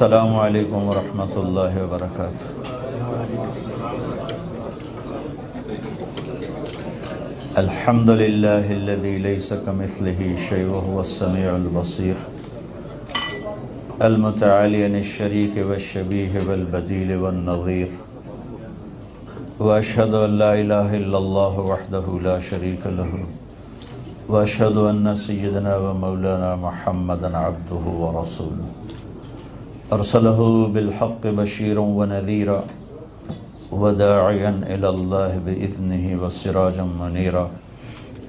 السلام علیکم ورحمۃ اللہ وبرکاتہ۔ الحمد للہ الذی لیس کمثلہ شیء وہو السمیع البصیر المتعالی عن الشریک والشبیہ والبدیل والنظیر، واشہد ان لا الہ الا اللہ وحدہ لا شریک لہ، واشہد ان سیدنا و مولانا محمدا عبدہ ورسولہ، ارسلہ بالحق بشیرا ونذیرا وداعیا الی اللہ باذنہ وسراجا منیرا،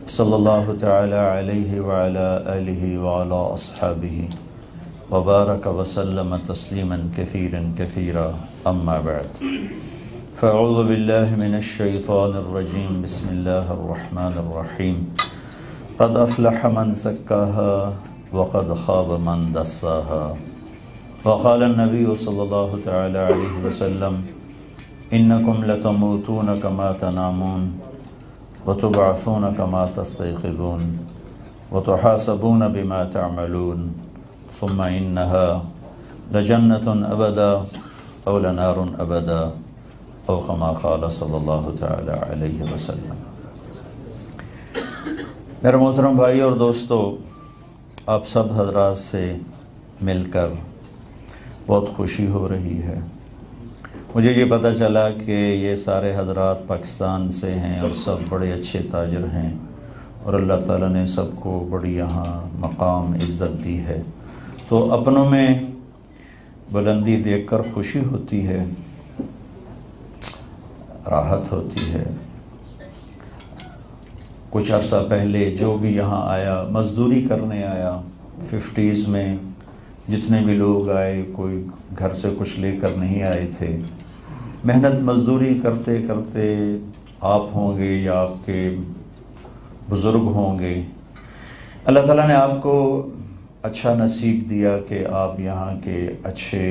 صلی اللہ تعالی علیہ وعلی آلہ وعلی اصحابہ وبارک وسلم تسلیما کثیرا کثیرا، اما بعد فاعوذ باللہ من الشیطان الرجیم، بسم اللہ الرحمن الرحیم، قد افلح من زکاها وقد خاب من دساها، وقال النبی صلی اللہ تعالی علیہ وسلم انکم لتموتون کما تنامون وتبعثون کما تستيقظون وتحاسبون بما تعملون ثم انها لجنة ابدا او لنار ابدا او كما قال صلی اللہ تعالی علیہ وسلم۔ میرے محترم بھائی اور دوستو، آپ سب حضرات سے مل کر بہت خوشی ہو رہی ہے۔ مجھے یہ پتہ چلا کہ یہ سارے حضرات پاکستان سے ہیں اور سب بڑے اچھے تاجر ہیں اور اللہ تعالیٰ نے سب کو بڑی یہاں مقام عزت دی ہے، تو اپنوں میں بلندی دیکھ کر خوشی ہوتی ہے، راحت ہوتی ہے۔ کچھ عرصہ پہلے جو بھی یہاں آیا، مزدوری کرنے آیا، 50s میں جتنے بھی لوگ آئے، کوئی گھر سے کچھ لے کر نہیں آئے تھے، محنت مزدوری کرتے کرتے آپ ہوں گے یا آپ کے بزرگ ہوں گے، اللہ تعالیٰ نے آپ کو اچھا نصیب دیا کہ آپ یہاں کے اچھے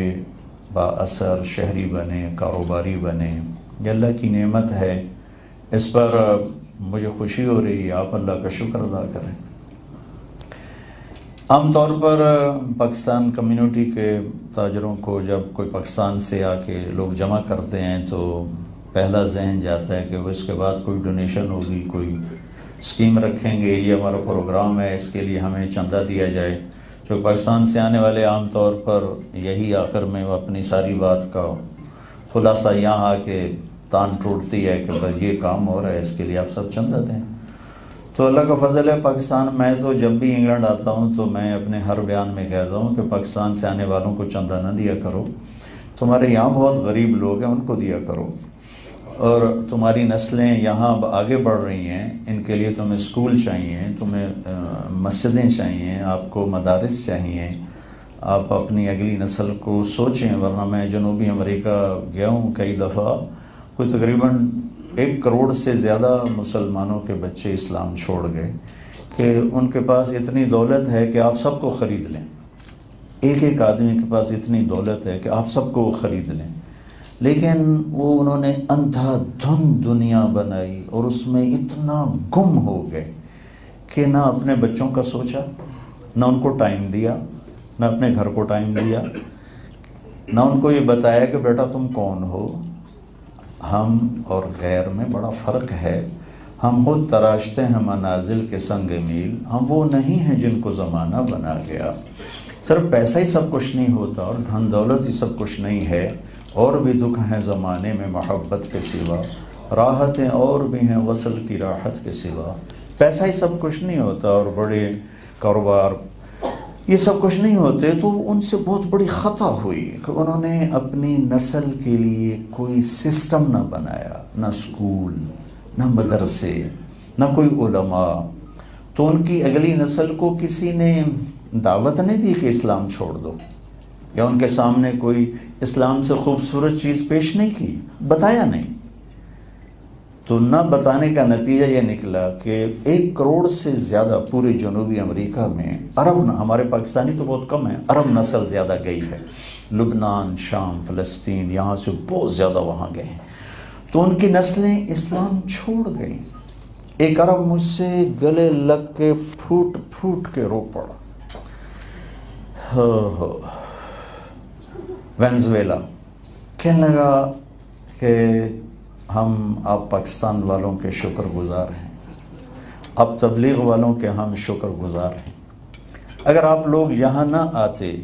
با اثر شہری بنے، کاروباری بنے، یہ اللہ کی نعمت ہے۔ اس پر مجھے خوشی ہو رہی ہے، آپ اللہ کا شکر ادا کریں۔ عام طور پر پاکستان کمیونٹی کے تاجروں کو جب کوئی پاکستان سے آ کے لوگ جمع کرتے ہیں تو پہلا ذہن جاتا ہے کہ وہ اس کے بعد کوئی ڈونیشن ہوگی، کوئی اسکیم رکھیں گے، یہ ہمارا پروگرام ہے، اس کے لیے ہمیں چندہ دیا جائے۔ جو پاکستان سے آنے والے عام طور پر یہی آخر میں وہ اپنی ساری بات کا خلاصہ یہاں آ کے تان ٹوٹتی ہے کہ بس یہ کام ہو رہا ہے، اس کے لیے آپ سب چندہ دیں۔ تو اللہ کا فضل ہے، پاکستان میں تو جب بھی انگلینڈ آتا ہوں تو میں اپنے ہر بیان میں کہتا ہوں کہ پاکستان سے آنے والوں کو چندہ نہ دیا کرو، تمہارے یہاں بہت غریب لوگ ہیں، ان کو دیا کرو، اور تمہاری نسلیں یہاں آگے بڑھ رہی ہیں، ان کے لیے تمہیں اسکول چاہیے، تمہیں مسجدیں چاہیے، آپ کو مدارس چاہیے، آپ اپنی اگلی نسل کو سوچیں۔ ورنہ میں جنوبی امریکہ گیا ہوں کئی دفعہ، کوئی تقریباً 1 کروڑ سے زیادہ مسلمانوں کے بچے اسلام چھوڑ گئے کہ ان کے پاس اتنی دولت ہے کہ آپ سب کو خرید لیں، ایک آدمی کے پاس اتنی دولت ہے کہ آپ سب کو خرید لیں، لیکن وہ انہوں نے اندھا دھند دنیا بنائی اور اس میں اتنا گم ہو گئے کہ نہ اپنے بچوں کا سوچا، نہ ان کو ٹائم دیا، نہ اپنے گھر کو ٹائم دیا، نہ ان کو یہ بتایا کہ بیٹا تم کون ہو۔ ہم اور غیر میں بڑا فرق ہے، ہم خود تراشتے ہیں منازل کے سنگ میل، ہم وہ نہیں ہیں جن کو زمانہ بنا گیا۔ صرف پیسہ ہی سب کچھ نہیں ہوتا اور دھن دولت ہی سب کچھ نہیں ہے، اور بھی دکھ ہیں زمانے میں محبت کے سوا، راحتیں اور بھی ہیں وصل کی راحت کے سوا۔ پیسہ ہی سب کچھ نہیں ہوتا اور بڑے کاروبار یہ سب کچھ نہیں ہوتے۔ تو ان سے بہت بڑی خطا ہوئی کہ انہوں نے اپنی نسل کے لیے کوئی سسٹم نہ بنایا، نہ اسکول، نہ مدرسے، نہ کوئی علماء۔ تو ان کی اگلی نسل کو کسی نے دعوت نہیں دی کہ اسلام چھوڑ دو، یا ان کے سامنے کوئی اسلام سے خوبصورت چیز پیش نہیں کی، بتایا نہیں۔ تو نہ بتانے کا نتیجہ یہ نکلا کہ 1 کروڑ سے زیادہ پورے جنوبی امریکہ میں عرب، ہمارے پاکستانی تو بہت کم ہیں، عرب نسل زیادہ گئی ہے، لبنان، شام، فلسطین، یہاں سے بہت زیادہ وہاں گئے ہیں۔ تو ان کی نسلیں اسلام چھوڑ گئیں۔ ایک عرب مجھ سے گلے لگ کے پھوٹ پھوٹ کے رو پڑا، وینزویلا، کہنے لگا کہ ہم آپ پاکستان والوں کے شکر گزار ہیں، آپ تبلیغ والوں کے ہم شکر گزار ہیں، اگر آپ لوگ یہاں نہ آتے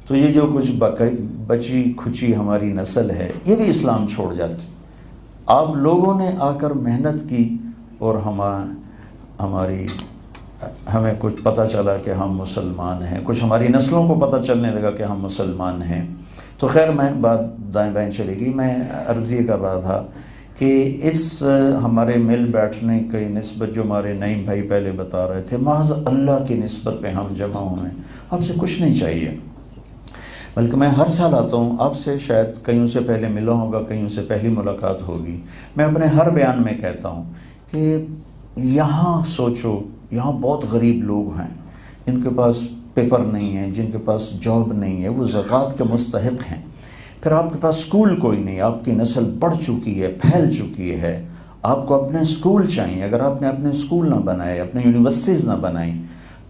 تو یہ جو کچھ بچی کھچی ہماری نسل ہے یہ بھی اسلام چھوڑ جاتی۔ آپ لوگوں نے آ کر محنت کی اور ہمیں کچھ پتہ چلا کہ ہم مسلمان ہیں، کچھ ہماری نسلوں کو پتہ چلنے لگا کہ ہم مسلمان ہیں۔ تو خیر میں بات دائیں بائیں چلے گئی، میں عرض یہ کر رہا تھا کہ اس ہمارے مل بیٹھنے کی نسبت جو ہمارے نعیم بھائی پہلے بتا رہے تھے، محض اللہ کی نسبت پہ ہم جمع ہوئے ہیں، آپ سے کچھ نہیں چاہیے۔ بلکہ میں ہر سال آتا ہوں آپ سے، شاید کئیوں سے پہلے ملا ہوگا، کئیوں سے پہلی ملاقات ہوگی، میں اپنے ہر بیان میں کہتا ہوں کہ یہاں سوچو، یہاں بہت غریب لوگ ہیں جن کے پاس پیپر نہیں ہے، جن کے پاس جاب نہیں ہے، وہ زکوٰۃ کے مستحق ہیں، پھر آپ کے پاس سکول کوئی نہیں، آپ کی نسل بڑھ چکی ہے، پھیل چکی ہے، آپ کو اپنے سکول چاہیے، اگر آپ نے اپنے سکول نہ بنائے، اپنے یونیورسٹیز نہ بنائیں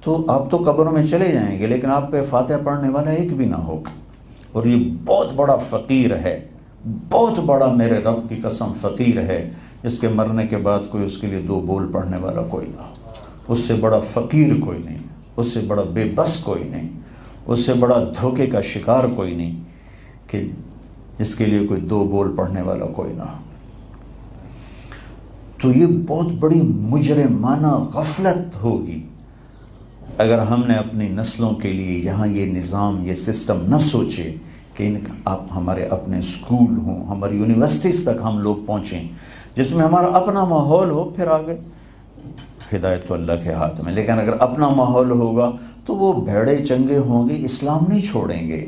تو آپ تو قبروں میں چلے جائیں گے، لیکن آپ پہ فاتحہ پڑھنے والا ایک بھی نہ ہوگا۔ اور یہ بہت بڑا فقیر ہے، بہت بڑا میرے رب کی قسم فقیر ہے، جس کے مرنے کے بعد کوئی اس کے لیے 2 بول پڑھنے والا کوئی نہ ہو۔ اس سے بڑا فقیر کوئی نہیں، اس سے بڑا بے بس کوئی نہیں، اس سے بڑا دھوکے کا شکار کوئی نہیں کہ جس کے لیے کوئی 2 بول پڑھنے والا کوئی نہ ہو۔ تو یہ بہت بڑی مجرمانہ غفلت ہوگی اگر ہم نے اپنی نسلوں کے لیے یہاں یہ نظام، یہ سسٹم نہ سوچے کہ آپ ہمارے اپنے سکول ہوں، ہماری یونیورسٹیز تک ہم لوگ پہنچیں جس میں ہمارا اپنا ماحول ہو، پھر آگے ہدایت تو اللہ کے ہاتھ میں، لیکن اگر اپنا ماحول ہوگا تو وہ بھیڑے چنگے ہوں گے، اسلام نہیں چھوڑیں گے،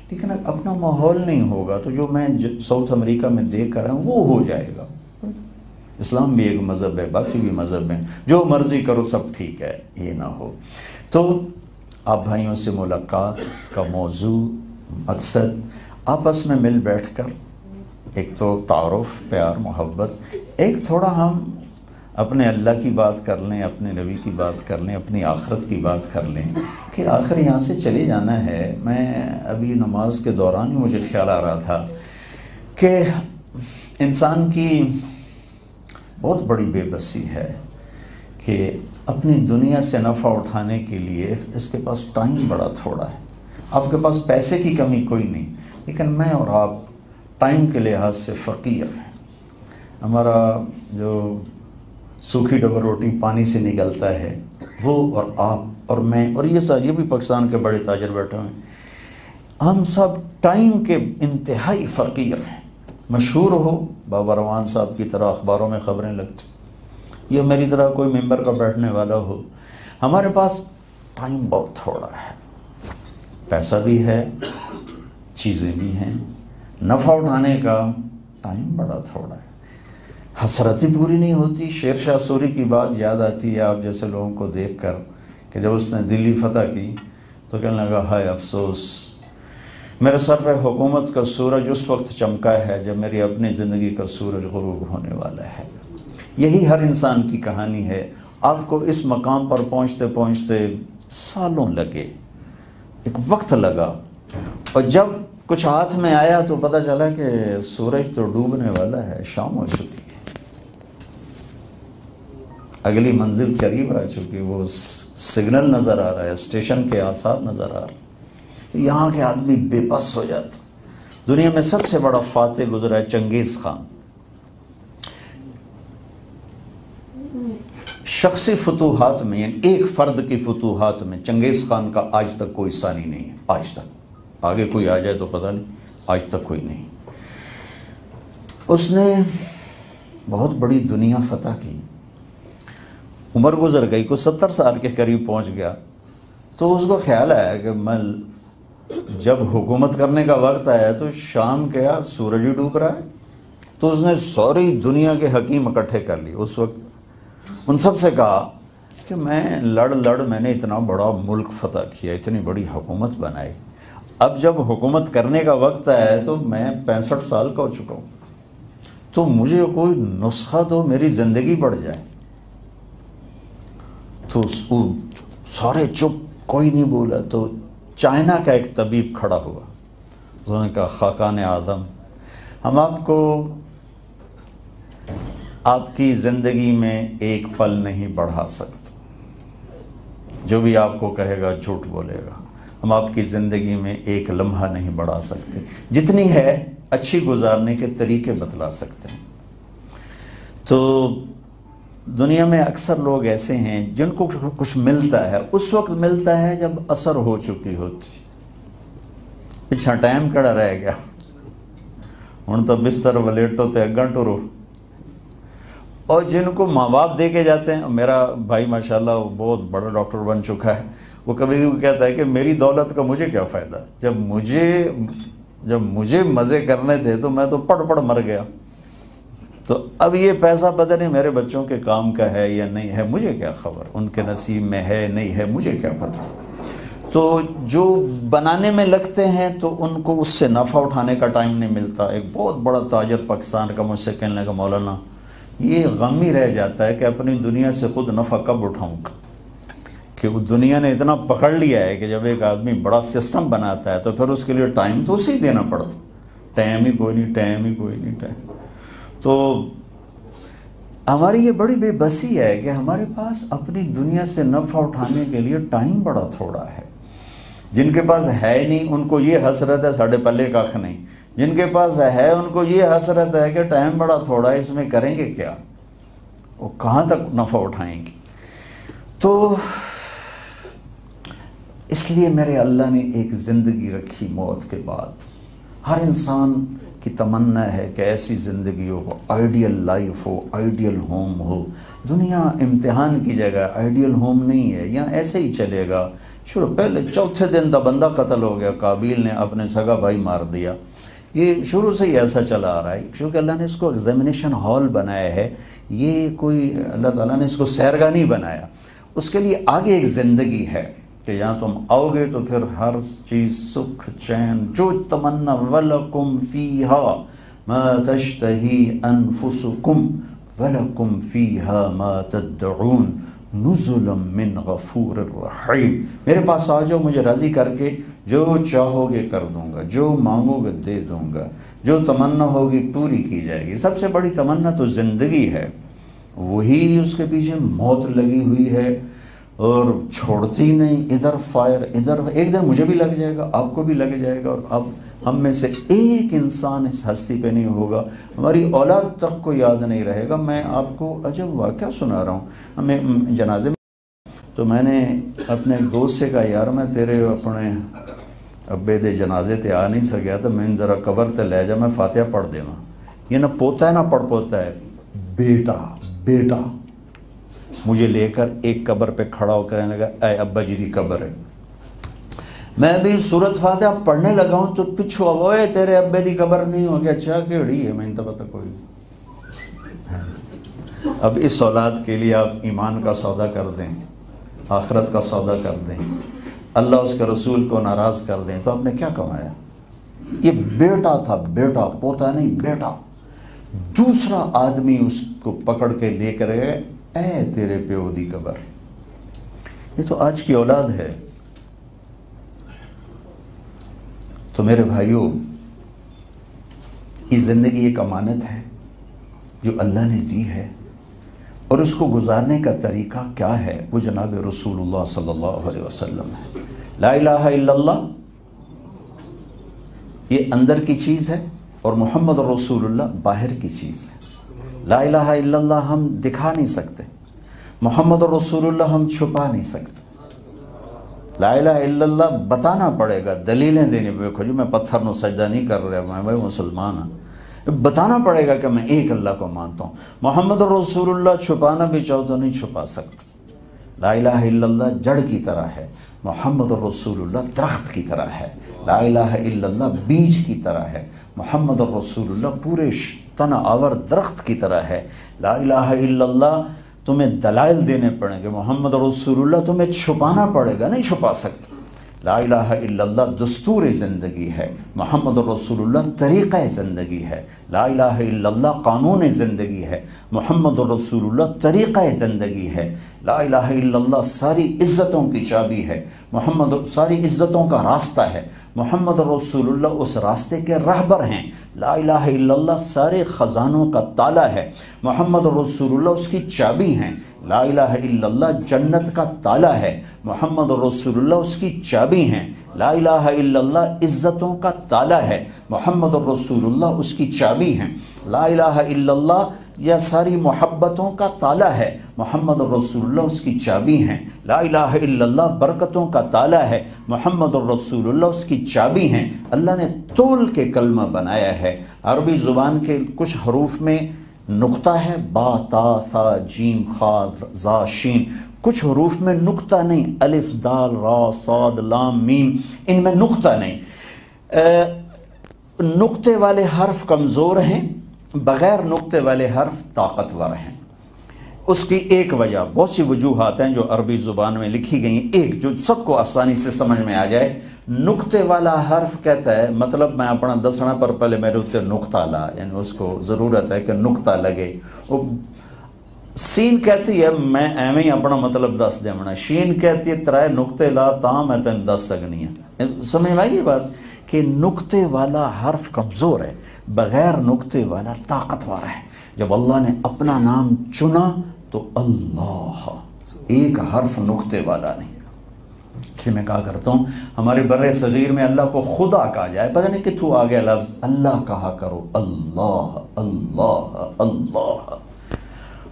لیکن اگر اپنا ماحول نہیں ہوگا تو جو میں ساؤتھ امریکہ میں دیکھ کر رہا ہوں وہ ہو جائے گا۔ اسلام بھی ایک مذہب ہے، باقی بھی مذہب ہیں، جو مرضی کرو سب ٹھیک ہے، یہ نہ ہو۔ تو آپ بھائیوں سے ملاقات کا موضوع، مقصد آپس میں مل بیٹھ کر ایک تو تعارف، پیار، محبت، ایک تھوڑا ہم اپنے اللہ کی بات کر لیں، اپنے نبی کی بات کر لیں، اپنی آخرت کی بات کر لیں کہ آخر یہاں سے چلے جانا ہے۔ میں ابھی نماز کے دوران ہی مجھے خیال آ رہا تھا کہ انسان کی بہت بڑی بے بسی ہے کہ اپنی دنیا سے نفع اٹھانے کے لیے اس کے پاس ٹائم بڑا تھوڑا ہے۔ آپ کے پاس پیسے کی کمی کوئی نہیں، لیکن میں اور آپ ٹائم کے لحاظ سے فقیر ہیں۔ ہمارا جو سوکھی ڈبل روٹی پانی سے نکلتا ہے وہ، اور آپ اور میں اور یہ بھی پاکستان کے بڑے تاجر بیٹھے ہیں، ہم سب ٹائم کے انتہائی فقیر ہیں۔ مشہور ہو بابا روان صاحب کی طرح اخباروں میں خبریں لگتی، یہ میری طرح کوئی ممبر کا بیٹھنے والا ہو، ہمارے پاس ٹائم بہت تھوڑا ہے، پیسہ بھی ہے، چیزیں بھی ہیں، نفع اٹھانے کا ٹائم بڑا تھوڑا ہے، حسرت ہی پوری نہیں ہوتی۔ شیر شاہ سوری کی بات یاد آتی ہے آپ جیسے لوگوں کو دیکھ کر کہ جب اس نے دلی فتح کی تو کہنے لگا ہائے افسوس، میرے سر پہ حکومت کا سورج اس وقت چمکا ہے جب میری اپنی زندگی کا سورج غروب ہونے والا ہے۔ یہی ہر انسان کی کہانی ہے۔ آپ کو اس مقام پر پہنچتے پہنچتے سالوں لگے، ایک وقت لگا، اور جب کچھ ہاتھ میں آیا تو پتہ چلا کہ سورج تو ڈوبنے والا ہے، شام ہو چکی ہے، اگلی منزل قریب آ چکی، وہ سگنل نظر آ رہا ہے، اسٹیشن کے آثار نظر آ رہے ہیں۔ یہاں کے آدمی بے بس ہو جاتا۔ دنیا میں سب سے بڑا فاتح گزرا ہے چنگیز خان۔ شخصی فتوحات میں، یعنی ایک فرد کی فتوحات میں چنگیز خان کا آج تک کوئی ثانی نہیں ہے، آج تک، آگے کوئی آ جائے تو پتہ نہیں، آج تک کوئی نہیں۔ اس نے بہت بڑی دنیا فتح کی، عمر گزر گئی، کوئی 70 سال کے قریب پہنچ گیا، تو اس کو خیال آیا کہ میں جب حکومت کرنے کا وقت آیا تو شام کیا سورج ہی ڈوب رہا ہے، تو اس نے ساری دنیا کے حکیم اکٹھے کر لی۔ اس وقت ان سب سے کہا کہ میں نے اتنا بڑا ملک فتح کیا، اتنی بڑی حکومت بنائی، اب جب حکومت کرنے کا وقت آیا ہے تو میں 65 سال کا ہو چکا ہوں، تو مجھے کوئی نسخہ دو، میری زندگی بڑھ جائے۔ تو سارے چپ، کوئی نہیں بولا۔ تو چائنا کا ایک طبیب کھڑا ہوا، انہوں نے کہا خاقان اعظم، ہم آپ کو آپ کی زندگی میں ایک پل نہیں بڑھا سکتے، جو بھی آپ کو کہے گا جھوٹ بولے گا، ہم آپ کی زندگی میں ایک لمحہ نہیں بڑھا سکتے، جتنی ہے اچھی گزارنے کے طریقے بتلا سکتے ہیں۔ تو دنیا میں اکثر لوگ ایسے ہیں جن کو کچھ ملتا ہے، اس وقت ملتا ہے جب اثر ہو چکی ہوتی، پچھا ٹائم کڑا رہ گیا، ہن تو بستر ولیٹو تے گھنٹوں رو۔ اور جن کو ماں باپ دے کے جاتے ہیں، میرا بھائی ماشاءاللہ وہ بہت بڑا ڈاکٹر بن چکا ہے، وہ کبھی کبھی کہتا ہے کہ میری دولت کا مجھے کیا فائدہ، جب مجھے مزے کرنے تھے تو میں تو پڑ پڑ مر گیا، تو اب یہ پیسہ پتہ نہیں میرے بچوں کے کام کا ہے یا نہیں ہے، مجھے کیا خبر، ان کے نصیب میں ہے نہیں ہے، مجھے کیا پتہ۔ تو جو بنانے میں لگتے ہیں تو ان کو اس سے نفع اٹھانے کا ٹائم نہیں ملتا۔ ایک بہت بڑا تاجر پاکستان کا مجھ سے کہنے لگا، مولانا یہ غم ہی رہ جاتا ہے کہ اپنی دنیا سے خود نفع کب اٹھاؤں گا، کہ وہ دنیا نے اتنا پکڑ لیا ہے کہ جب ایک آدمی بڑا سسٹم بناتا ہے تو پھر اس کے لیے ٹائم تو اسے ہی دینا پڑتا، ٹائم ہی کوئی نہیں۔ تو ہماری یہ بڑی بے بسی ہے کہ ہمارے پاس اپنی دنیا سے نفع اٹھانے کے لیے ٹائم بڑا تھوڑا ہے۔ جن کے پاس ہے نہیں ان کو یہ حسرت ہے ساڑھے پلے کاکھ نہیں، جن کے پاس ہے ان کو یہ حسرت ہے کہ ٹائم بڑا تھوڑا ہے، اس میں کریں گے کیا، وہ کہاں تک نفع اٹھائیں گے۔ تو اس لیے میرے اللہ نے ایک زندگی رکھی موت کے بعد۔ ہر انسان کی تمنا ہے کہ ایسی زندگی ہو، آئیڈیل لائف ہو، آئیڈیل ہوم ہو۔ دنیا امتحان کی جگہ آئیڈیل ہوم نہیں ہے، یہاں ایسے ہی چلے گا۔ پہلے چوتھے دن دا بندہ قتل ہو گیا، قابیل نے اپنے سگا بھائی مار دیا، یہ شروع سے ہی ایسا چلا آ رہا ہے، کیونکہ اللہ نے اس کو ایگزامینیشن ہال بنایا ہے، یہ کوئی اللہ تعالیٰ نے اس کو سیرگاہ نہیں بنایا، اس کے لیے آگے ایک زندگی ہے کہ یہاں تم آؤ گے تو پھر ہر چیز سکھ چین جو تمنا، وَلَكُمْ فِيهَا مَا تَشْتَهِي أَنفُسُكُمْ وَلَكُمْ فِيهَا مَا تَدْعُونَ نُزُلًا مِّن غَفُورٍ رَحِيمٍ۔ میرے پاس آ جاؤ، مجھے راضی کر کے جو چاہو گے کر دوں گا، جو مانگو گے دے دوں گا، جو تمنا ہوگی پوری کی جائے گی۔ سب سے بڑی تمنا تو زندگی ہے، وہی اس کے پیچھے موت لگی ہوئی ہے اور چھوڑتی نہیں، ادھر فائر ادھر، ایک دن مجھے بھی لگ جائے گا، آپ کو بھی لگ جائے گا، اور اب ہم میں سے ایک انسان اس ہستی پہ نہیں ہوگا، ہماری اولاد تک کو یاد نہیں رہے گا۔ میں آپ کو عجب واقعہ سنا رہا ہوں، ہمیں جنازے میں تو میں نے اپنے دوست سے کہا، یار میں تیرے اپنے ابے دے جنازے تے آ نہیں سکیا تو میں ذرا قبر تے لے جا، میں فاتحہ پڑھ دے ماں۔ یہ نہ پوتا ہے نہ پڑھ پوتا ہے، بیٹا مجھے لے کر ایک قبر پہ کھڑا ہو کر لگا، اے ابا جی دی قبر ہے۔ میں بھی سورت فاتحہ پڑھنے لگا ہوں تو پچھو اوئے تیرے ابے دی قبر نہیں ہو گیا، اچھا کیڑی ہے، میں نے تو پتہ کوئی نہیں۔ اب اس اولاد کے لیے آپ ایمان کا سودا کر دیں، آخرت کا سودا کر دیں، اللہ اس کے رسول کو ناراض کر دیں، تو آپ نے کیا کمایا؟ یہ بیٹا تھا، بیٹا، پوتا نہیں، بیٹا۔ دوسرا آدمی اس کو پکڑ کے لے کر گئے، اے تیرے پیو دی قبر۔ یہ تو آج کی اولاد ہے۔ تو میرے بھائیوں، یہ زندگی ایک امانت ہے جو اللہ نے دی ہے، اور اس کو گزارنے کا طریقہ کیا ہے؟ وہ جناب رسول اللہ صلی اللہ علیہ وسلم ہے۔ لا الہ الا اللہ یہ اندر کی چیز ہے، اور محمد رسول اللہ باہر کی چیز ہے۔ لا الہ الا اللہ ہم دکھا نہیں سکتے، محمد رسول اللہ ہم چھپا نہیں سکتے۔ لا الہ الا اللہ بتانا پڑے گا، دلیلیں دینی پڑے گی، میں پتھر نو سجدہ نہیں کر رہا، میں مسلمان ہوں، بتانا پڑے گا کہ میں ایک اللہ کو مانتا ہوں۔ محمد رسول اللہ چھپانا بھی چاہو تو نہیں چھپا سکتے۔ لا الہ الا اللہ جڑ کی طرح ہے، محمد رسول اللہ درخت کی طرح ہے۔ لا الہ الا اللہ بیج کی طرح ہے، محمد رسول اللہ پورے تن آور درخت کی طرح ہے۔ لا الہ الا اللہ تمہیں دلائل دینے پڑیں گے، محمد رسول اللہ تمہیں چھپانا پڑے گا، نہیں چھپا سکتے۔ لا الہ الا اللہ دستور زندگی ہے، محمد رسول اللہ طریقہ زندگی ہے۔ لا الہ الا اللہ قانون زندگی ہے، محمد رسول اللہ طریقہ زندگی ہے۔ لا الہ الا اللہ ساری عزتوں کی چابی ہے، محمد ساری عزتوں کا راستہ ہے، محمد رسول اللہ اس راستے کے رہبر ہیں، لا الہ الا اللہ سارے خزانوں کا تالا ہے، محمد رسول اللہ اس کی چابی ہیں، لا الہ الا اللہ جنت کا تالا ہے، محمد رسول اللہ اس کی چابی ہیں، لا الہ الا اللہ عزتوں کا تالا ہے، محمد رسول اللہ اس کی چابی ہیں، لا الہ الا اللہ یہ ساری محبتوں کا تالا ہے، محمد رسول اللہ اس کی چابی ہیں، لا الہ الا اللہ برکتوں کا تالا ہے، محمد رسول اللہ اس کی چابی ہیں۔ اللہ نے تول کے کلمہ بنایا ہے۔ عربی زبان کے کچھ حروف میں نقطہ ہے، با تا ثا جیم خا زا شین، کچھ حروف میں نقطہ نہیں، الف دال را صاد لام میم، ان میں نقطہ نہیں۔ نقطے والے حرف کمزور ہیں، بغیر نقطے والے حرف طاقتور ہیں۔ اس کی ایک وجہ، بہت سی وجوہات ہیں جو عربی زبان میں لکھی گئی ہیں، ایک جو سب کو آسانی سے سمجھ میں آ جائے، نقطے والا حرف کہتا ہے مطلب میں اپنا دسنا پر پہلے میرے اتنے نقطہ لا، یعنی اس کو ضرورت ہے کہ نقطہ لگے۔ سین کہتی ہے میں ایویں ہی اپنا مطلب دس دیونا، شین کہتی ہے ترائے نقطے لا تاں میں تین دس سکنی ہے۔ سمجھ میں آئی یہ بات کہ نقطے والا حرف کمزور ہے، بغیر نقطے والا طاقتور ہے۔ جب اللہ نے اپنا نام چنا تو اللہ، ایک حرف نقطے والا نہیں۔ اس لیے میں کہا کرتا ہوں ہمارے بر صغیر میں اللہ کو خدا کہا جائے، پتہ نہیں کتوں آ گیا لفظ، اللہ کہا کرو، اللہ اللہ اللہ۔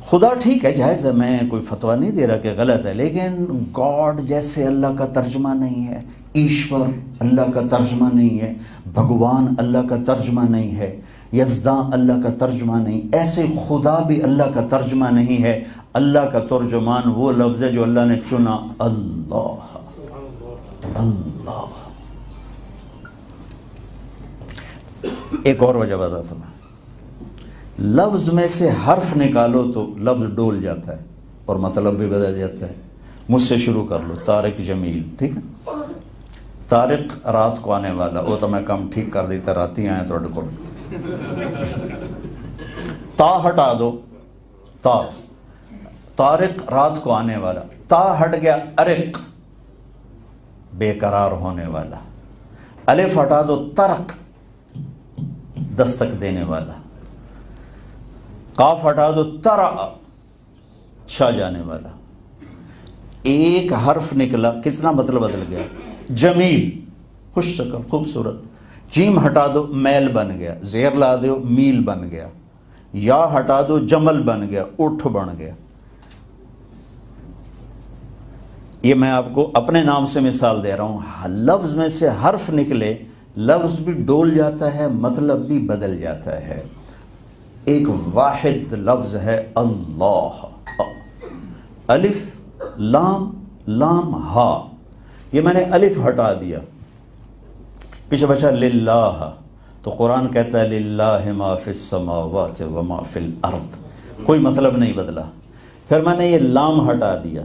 خدا ٹھیک ہے، جائز ہے، میں کوئی فتویٰ نہیں دے رہا کہ غلط ہے، لیکن گاڈ جیسے اللہ کا ترجمہ نہیں ہے، ایشور اللہ کا ترجمہ نہیں ہے، بھگوان اللہ کا ترجمہ نہیں ہے، یزداں اللہ کا ترجمہ نہیں، ایسے خدا بھی اللہ کا ترجمہ نہیں ہے۔ اللہ کا ترجمان وہ لفظ ہے جو اللہ نے چنا، اللہ اللہ۔ ایک اور وجہ بتاتا ہوں، لفظ میں سے حرف نکالو تو لفظ ڈول جاتا ہے اور مطلب بھی بدل جاتا ہے۔ مجھ سے شروع کر لو، طارق جمیل، ٹھیک ہے، طارق رات کو آنے والا، وہ تو میں کم ٹھیک کر دیتا، رات ہی آئے توڑ کو تا ہٹا دو، تا، طارق رات کو آنے والا، تا ہٹ گیا، ارق بے قرار ہونے والا، الف ہٹا دو، ترق دستک دینے والا، قاف ہٹا دو، ترع چھا جانے والا۔ ایک حرف نکلا، کتنا مطلب بدل گیا؟ جمیل خوش شکل خوبصورت، جیم ہٹا دو میل بن گیا، زیر لا دو میل بن گیا، یا ہٹا دو جمل بن گیا، اٹھ بن گیا۔ یہ میں آپ کو اپنے نام سے مثال دے رہا ہوں، لفظ میں سے حرف نکلے لفظ بھی ڈول جاتا ہے، مطلب بھی بدل جاتا ہے۔ ایک واحد لفظ ہے اللہ، الف لام لام ہا، یہ میں نے الف ہٹا دیا، پیچھے بچا للہ، تو قرآن کہتا ہے للہ ما فی السماوات و ما فی الارض، کوئی مطلب نہیں بدلا۔ پھر میں نے یہ لام ہٹا دیا،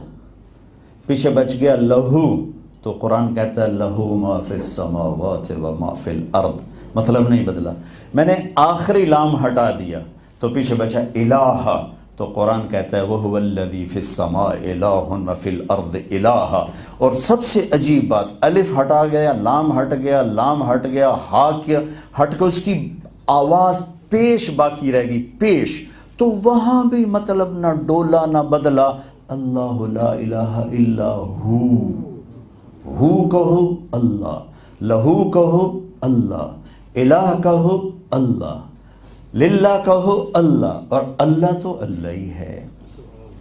پیچھے بچ گیا لہو، تو قرآن کہتا ہے لہو ما فی السماوات و ما فی الارض، مطلب نہیں بدلا۔ میں نے آخری لام ہٹا دیا تو پیچھے بچا الہ، تو قرآن کہتا ہے وَهُوَ الَّذِي فِي السَّمَاءِ إِلَٰهٌ وَفِي الْأَرْضِ إِلَٰهٌ۔ اور سب سے عجیب بات، الف ہٹا گیا، لام ہٹ گیا، لام ہٹ گیا، ہا کیا ہٹ کے اس کی آواز پیش باقی رہ گئی، پیش، تو وہاں بھی مطلب نہ ڈولا نہ بدلا، اللہ لا الہ الا ہو کہو اللہ، لہو کہو اللہ، الہ کہو اللہ، للہ کہو اللہ، اور اللہ تو اللہ ہی ہے،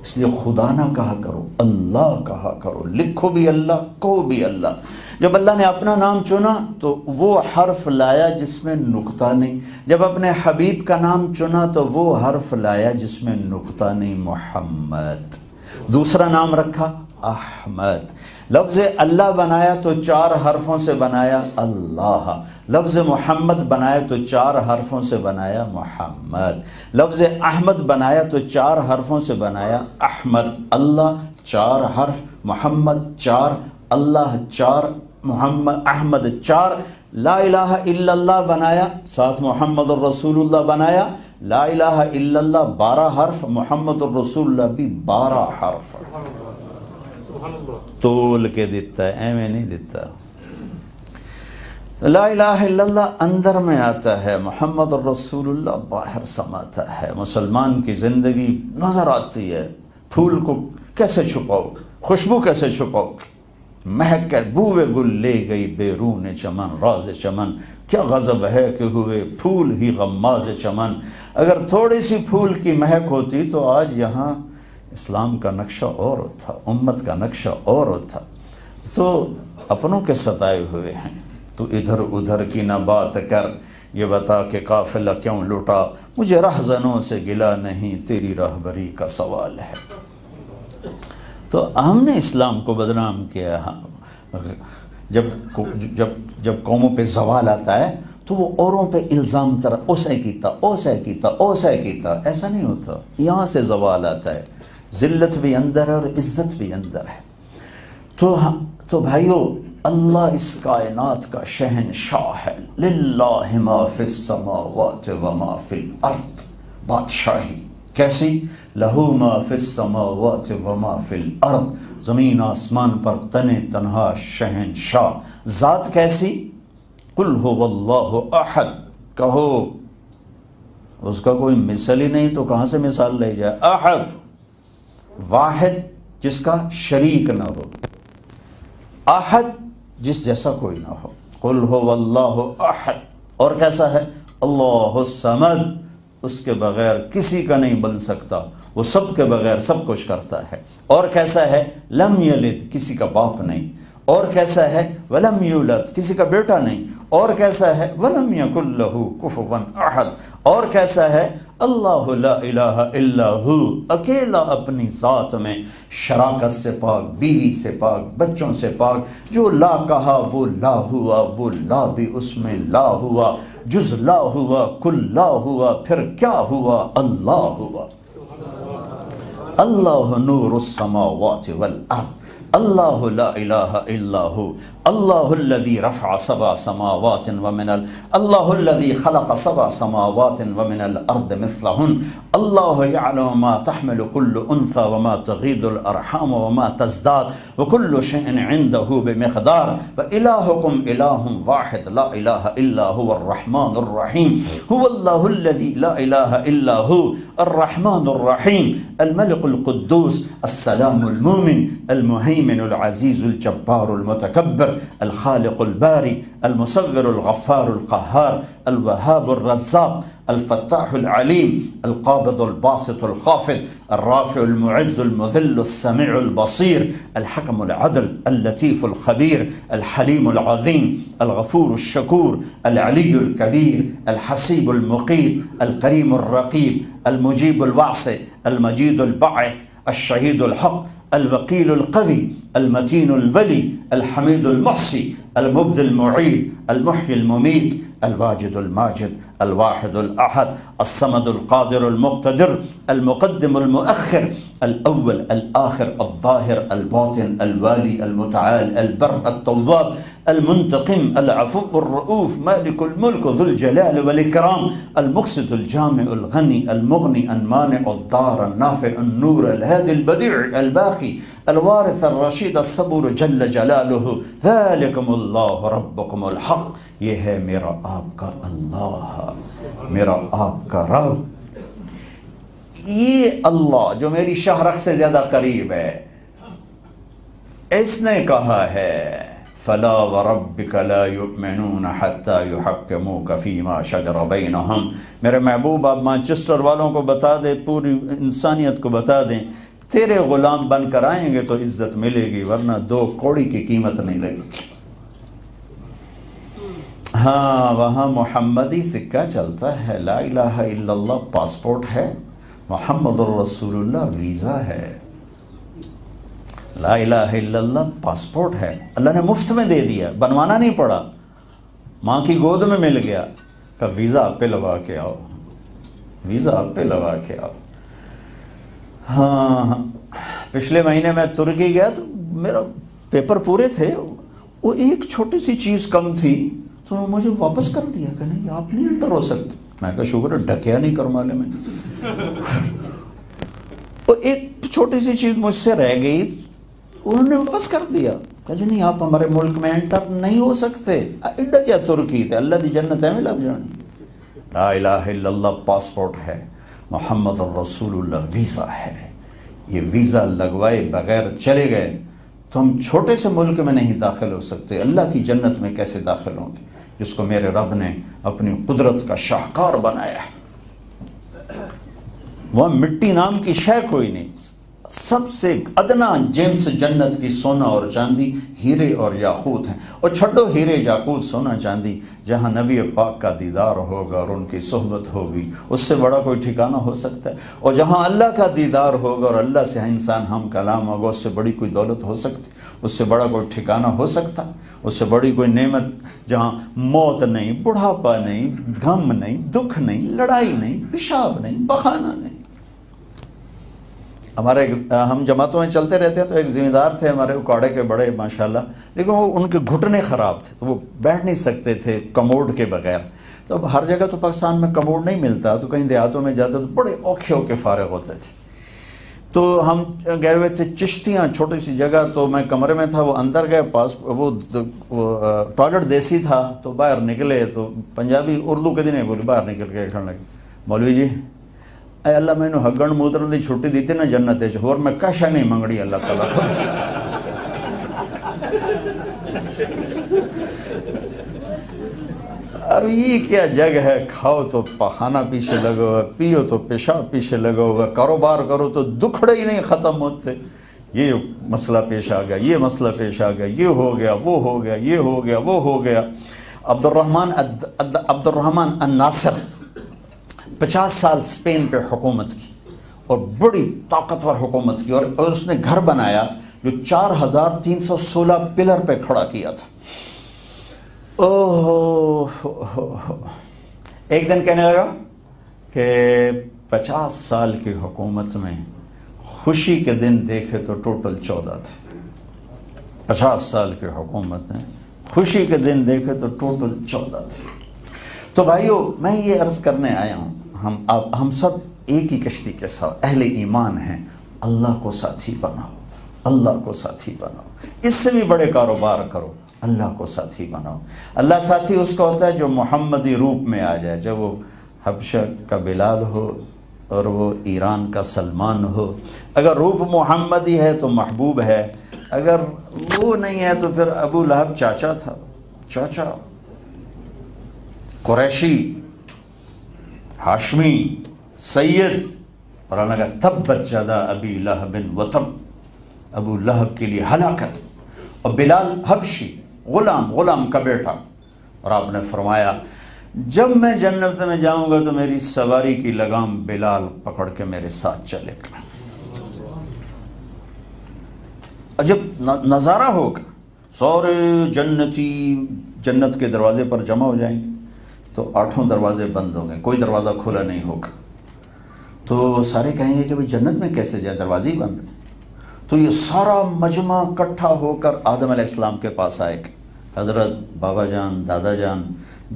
اس لیے خدا نہ کہا کرو، اللہ کہا کرو، لکھو بھی اللہ، کہو بھی اللہ۔ جب اللہ نے اپنا نام چنا تو وہ حرف لایا جس میں نقطہ نہیں، جب اپنے حبیب کا نام چنا تو وہ حرف لایا جس میں نقطہ نہیں، محمد۔ دوسرا نام رکھا احمد۔ لفظ اللہ بنایا تو 4 حرفوں سے بنایا اللہ، لفظ محمد بنایا تو 4 حرفوں سے بنایا محمد، لفظ احمد بنایا تو 4 حرفوں سے بنایا احمد۔ اللہ 4 حرف، محمد 4، اللہ 4، محمد احمد 4۔ لا الہ الا اللہ بنایا، ساتھ محمد الرسول اللہ بنایا، لا الہ الا اللہ 12 حرف، محمد الرسول اللہ بھی 12 حرف، تول کے دیتا ہے، ایویں نہیں دیتا۔ لا الہ الا اللہ اندر میں آتا ہے، محمد الرسول اللہ باہر سماتا ہے۔ مسلمان کی زندگی نظر آتی ہے، پھول کو کیسے چھپاؤ، خوشبو کیسے چھپاؤ، مہک کے بوئے گل لے گئی بیرون چمن، راز چمن کیا غضب ہے کہ ہوئے پھول ہی غماز چمن۔ اگر تھوڑی سی پھول کی مہک ہوتی تو آج یہاں اسلام کا نقشہ اور ہوتا، امت کا نقشہ اور ہوتا۔ تو اپنوں کے ستائے ہوئے ہیں، تو ادھر ادھر کی نہ بات کر، یہ بتا کہ قافلہ کیوں لٹا، مجھے رہزنوں سے گلا نہیں، تیری راہبری کا سوال ہے۔ تو ہم نے اسلام کو بدنام کیا۔ جب قوموں پہ زوال آتا ہے تو وہ اوروں پہ الزام طرح اوسے کیتا، ایسا نہیں ہوتا۔ یہاں سے زوال آتا ہے، ذلت بھی اندر ہے اور عزت بھی اندر ہے۔ تو بھائیو، اللہ اس کائنات کا شہنشاہ ہے، للہ ما فی السماوات وما فی الارض، بادشاہی کیسی؟ لہو ما فی السماوات وما فی الارض، زمین آسمان پر تنے تنہا شہنشاہ۔ ذات کیسی؟ قل هو اللہ احد، کہو اس کا کوئی مثل ہی نہیں تو کہاں سے مثال لے جائے؟ احد، واحد جس کا شریک نہ ہو، احد جس جیسا کوئی نہ ہو۔ قل هو اللہ احد، اور کیسا ہے؟ اللہ الصمد، اس کے بغیر کسی کا نہیں بن سکتا، وہ سب کے بغیر سب کچھ کرتا ہے۔ اور کیسا ہے؟ لم یلد، کسی کا باپ نہیں۔ اور کیسا ہے؟ ولم یولد، کسی کا بیٹا نہیں۔ اور کیسا ہے؟ ولم یکن لہ کفوا احد۔ اور کیسا ہے؟ اللہ لا الہ الا ہو، اکیلا اپنی ذات میں، شراکت سے پاک، بیوی سے پاک، بچوں سے پاک۔ جو لا کہا وہ لا ہوا، وہ لا بھی اس میں لا ہوا، جز لا ہوا کل لا ہوا، پھر کیا ہوا؟ اللہ ہوا۔ اللہ نور السماوات والارض، اللہ لا الہ الا ہو، اللہ الذي رفع سبع سماوات ومن اللہ الذي خلق سبع سماوات ومن الارض مثلهن، اللہ يعلم ما تحمل كل انثى وما تغيض الارحام وما تزداد وكل شيء عنده بمقدار وإلهكم إله واحد لا اله الا هو الرحمن الرحيم، هو الله الذي لا اله الا هو الرحمن الرحيم، الملك القدوس السلام المؤمن المهيمن العزيز الجبار المتكبر الخالق الباري المصور الغفار القهار الوهاب الرزاق الفتاح العليم القابض الباسط الخافض الرافع المعز المذل السميع البصير الحكم العدل اللطيف الخبير الحليم العظيم الغفور الشكور العلي الكبير الحسيب المقيت الكريم الرقيب المجيب الواسع المجيد الباعث الشهيد الحق الوكيل القوي المتين الولي الحميد المحصي المبدي المعيد المحيي المميت الواجد الماجد الواحد الأحد الصمد القادر المقتدر المقدم المؤخر الأول الآخر الظاهر الباطن الوالي المتعال البر التواب المنتقم العفو الرؤوف مالك الملك ذو الجلال والإكرام المقسط الجامع الغني المغني المانع الضار النافع النور الهادي البديع الباقي الوارث الرشيد الصبور جل جلاله ذلكم الله ربكم الحق، یہ ہے میرا آپ کا اللہ، میرا آپ کا رب۔ یہ اللہ جو میری شہرک سے زیادہ قریب ہے، اس نے کہا ہے فَلَا وَرَبِّكَ لَا يُؤْمِنُونَ حَتَّى يُحَكِّمُوكَ فِي مَا شَجَرَ بَيْنَهُمْ۔ میرے محبوب آپ مانچسٹر والوں کو بتا دیں، پوری انسانیت کو بتا دیں، تیرے غلام بن کر آئیں گے تو عزت ملے گی، ورنہ 2 کوڑی کی قیمت نہیں لگے گی۔ ہاں، وہاں محمدی سکہ چلتا ہے، لا الہ الا اللہ پاسپورٹ ہے، محمد الرسول اللہ ویزا ہے، لا الہ الا اللہ پاسپورٹ ہے، اللہ نے مفت میں دے دیا، بنوانا نہیں پڑا، ماں کی گود میں مل گیا، کہ ویزا آپ پہ لگا کے آؤ، ویزا آپ پہ لگا کے آؤ۔ ہاں، پچھلے مہینے میں ترکی گیا تو میرا پیپر پورے تھے، وہ ایک چھوٹی سی چیز کم تھی تو مجھے واپس کر دیا کہ نہیں آپ نہیں انٹر ہو سکتے۔ میں کہا شکر ہے ڈھکیا نہیں کرمالے میں۔ وہ ایک چھوٹی سی چیز مجھ سے رہ گئی، انہوں نے واپس کر دیا۔ کہا جی نہیں آپ ہمارے ملک میں انٹر نہیں ہو سکتے. ایڈا کیا ترکی تے اللہ دی جنت میں لگ جانی. لا الہ الا اللہ پاسپورٹ ہے, محمد الرسول اللہ ویزا ہے. یہ ویزا لگوائے بغیر چلے گئے تو ہم چھوٹے سے ملک میں نہیں داخل ہو سکتے, اللہ کی جنت میں کیسے داخل ہوں گے جس کو میرے رب نے اپنی قدرت کا شاہکار بنایا ہے. وہاں مٹی نام کی شے کوئی نہیں, سب سے ادنا جنس جنت کی سونا اور چاندی, ہیرے اور یاقوت ہیں. اور چھڈو ہیرے یاقوت سونا چاندی, جہاں نبی پاک کا دیدار ہوگا اور ان کی صحبت ہوگی اس سے بڑا کوئی ٹھکانہ ہو سکتا ہے؟ اور جہاں اللہ کا دیدار ہوگا اور اللہ سے انسان ہم کلام ہوگا اس سے بڑی کوئی دولت ہو سکتی, اس سے بڑا کوئی ٹھکانہ ہو سکتا, اس سے بڑی کوئی نعمت جہاں موت نہیں, بڑھاپا نہیں, غم نہیں, دکھ نہیں, لڑائی نہیں, پیشاب نہیں, بخانہ نہیں. ہمارے ہم جماعتوں میں چلتے رہتے ہیں تو ایک ذمہ دار تھے ہمارے اکاڑے کے بڑے ماشاءاللہ, لیکن وہ ان کے گھٹنے خراب تھے تو وہ بیٹھ نہیں سکتے تھے کموڈ کے بغیر. تو اب ہر جگہ تو پاکستان میں کموڈ نہیں ملتا, تو کہیں دیہاتوں میں جاتے تو بڑے اوکھے اوکھے فارغ ہوتے تھے. تو ہم گئے ہوئے تھے چشتیاں, چھوٹی سی جگہ, تو میں کمرے میں تھا, وہ اندر گئے, پاس وہ ٹوائلٹ دیسی تھا, تو باہر نکلے تو پنجابی اردو کدی نہیں بولی, باہر نکل کے کہنے لگے مولوی جی اے اللہ میں نے ہگن موترن دی چھٹی دیتی نا جنت ہے, اور میں کشا نہیں منگڑی اللہ تعالیٰ کو. اب یہ کیا جگ ہے, کھاؤ تو پخانہ پیچھے لگا ہوا, پیو تو پیشاب پیچھے لگا ہوا, کاروبار کرو تو دکھڑے ہی نہیں ختم ہوتے. یہ مسئلہ پیش آ گیا, یہ مسئلہ پیش آ گیا, یہ ہو گیا, وہ ہو گیا, یہ ہو گیا, وہ ہو گیا. عبد الرحمن الناصر 50 سال اسپین پہ حکومت کی اور بڑی طاقتور حکومت کی, اور اس نے گھر بنایا جو 4316 پلر پہ کھڑا کیا تھا. ایک دن کہنے لگا کہ 50 سال کی حکومت میں خوشی کے دن دیکھے تو ٹوٹل 14 تھے. 50 سال کی حکومت میں خوشی کے دن دیکھے تو ٹوٹل 14 تھے. تو بھائیو میں یہ عرض کرنے آیا ہوں, ہم سب ایک ہی کشتی کے ساتھ اہل ایمان ہیں. اللہ کو ساتھی بناؤ, اللہ کو ساتھی بناؤ. اس سے بھی بڑے کاروبار کرو, اللہ کو ساتھی بناؤ. اللہ ساتھی اس کا ہوتا ہے جو محمدی روپ میں آ جائے, جب وہ حبشہ کا بلال ہو اور وہ ایران کا سلمان ہو. اگر روپ محمدی ہے تو محبوب ہے, اگر وہ نہیں ہے تو پھر ابو لہب چاچا تھا, چاچا قریشی, ہاشمی, سید, اور اللہ کا تبت یدا ابی لہب وتب, ابو لہب کے لیے ہلاکت. اور بلال حبشی, غلام کا بیٹا. اور آپ نے فرمایا جب میں جنت میں جاؤں گا تو میری سواری کی لگام بلال پکڑ کے میرے ساتھ چلے گا. عجب نظارہ ہوگا, سارے جنتی جنت کے دروازے پر جمع ہو جائیں گے تو 8 دروازے بند ہوں گے, کوئی دروازہ کھلا نہیں ہوگا. تو سارے کہیں گے کہ بھئی جنت میں کیسے جائے, دروازے ہی بند ہیں. تو یہ سارا مجمع اکٹھا ہو کر آدم علیہ السلام کے پاس آئے کہ حضرت بابا جان, دادا جان,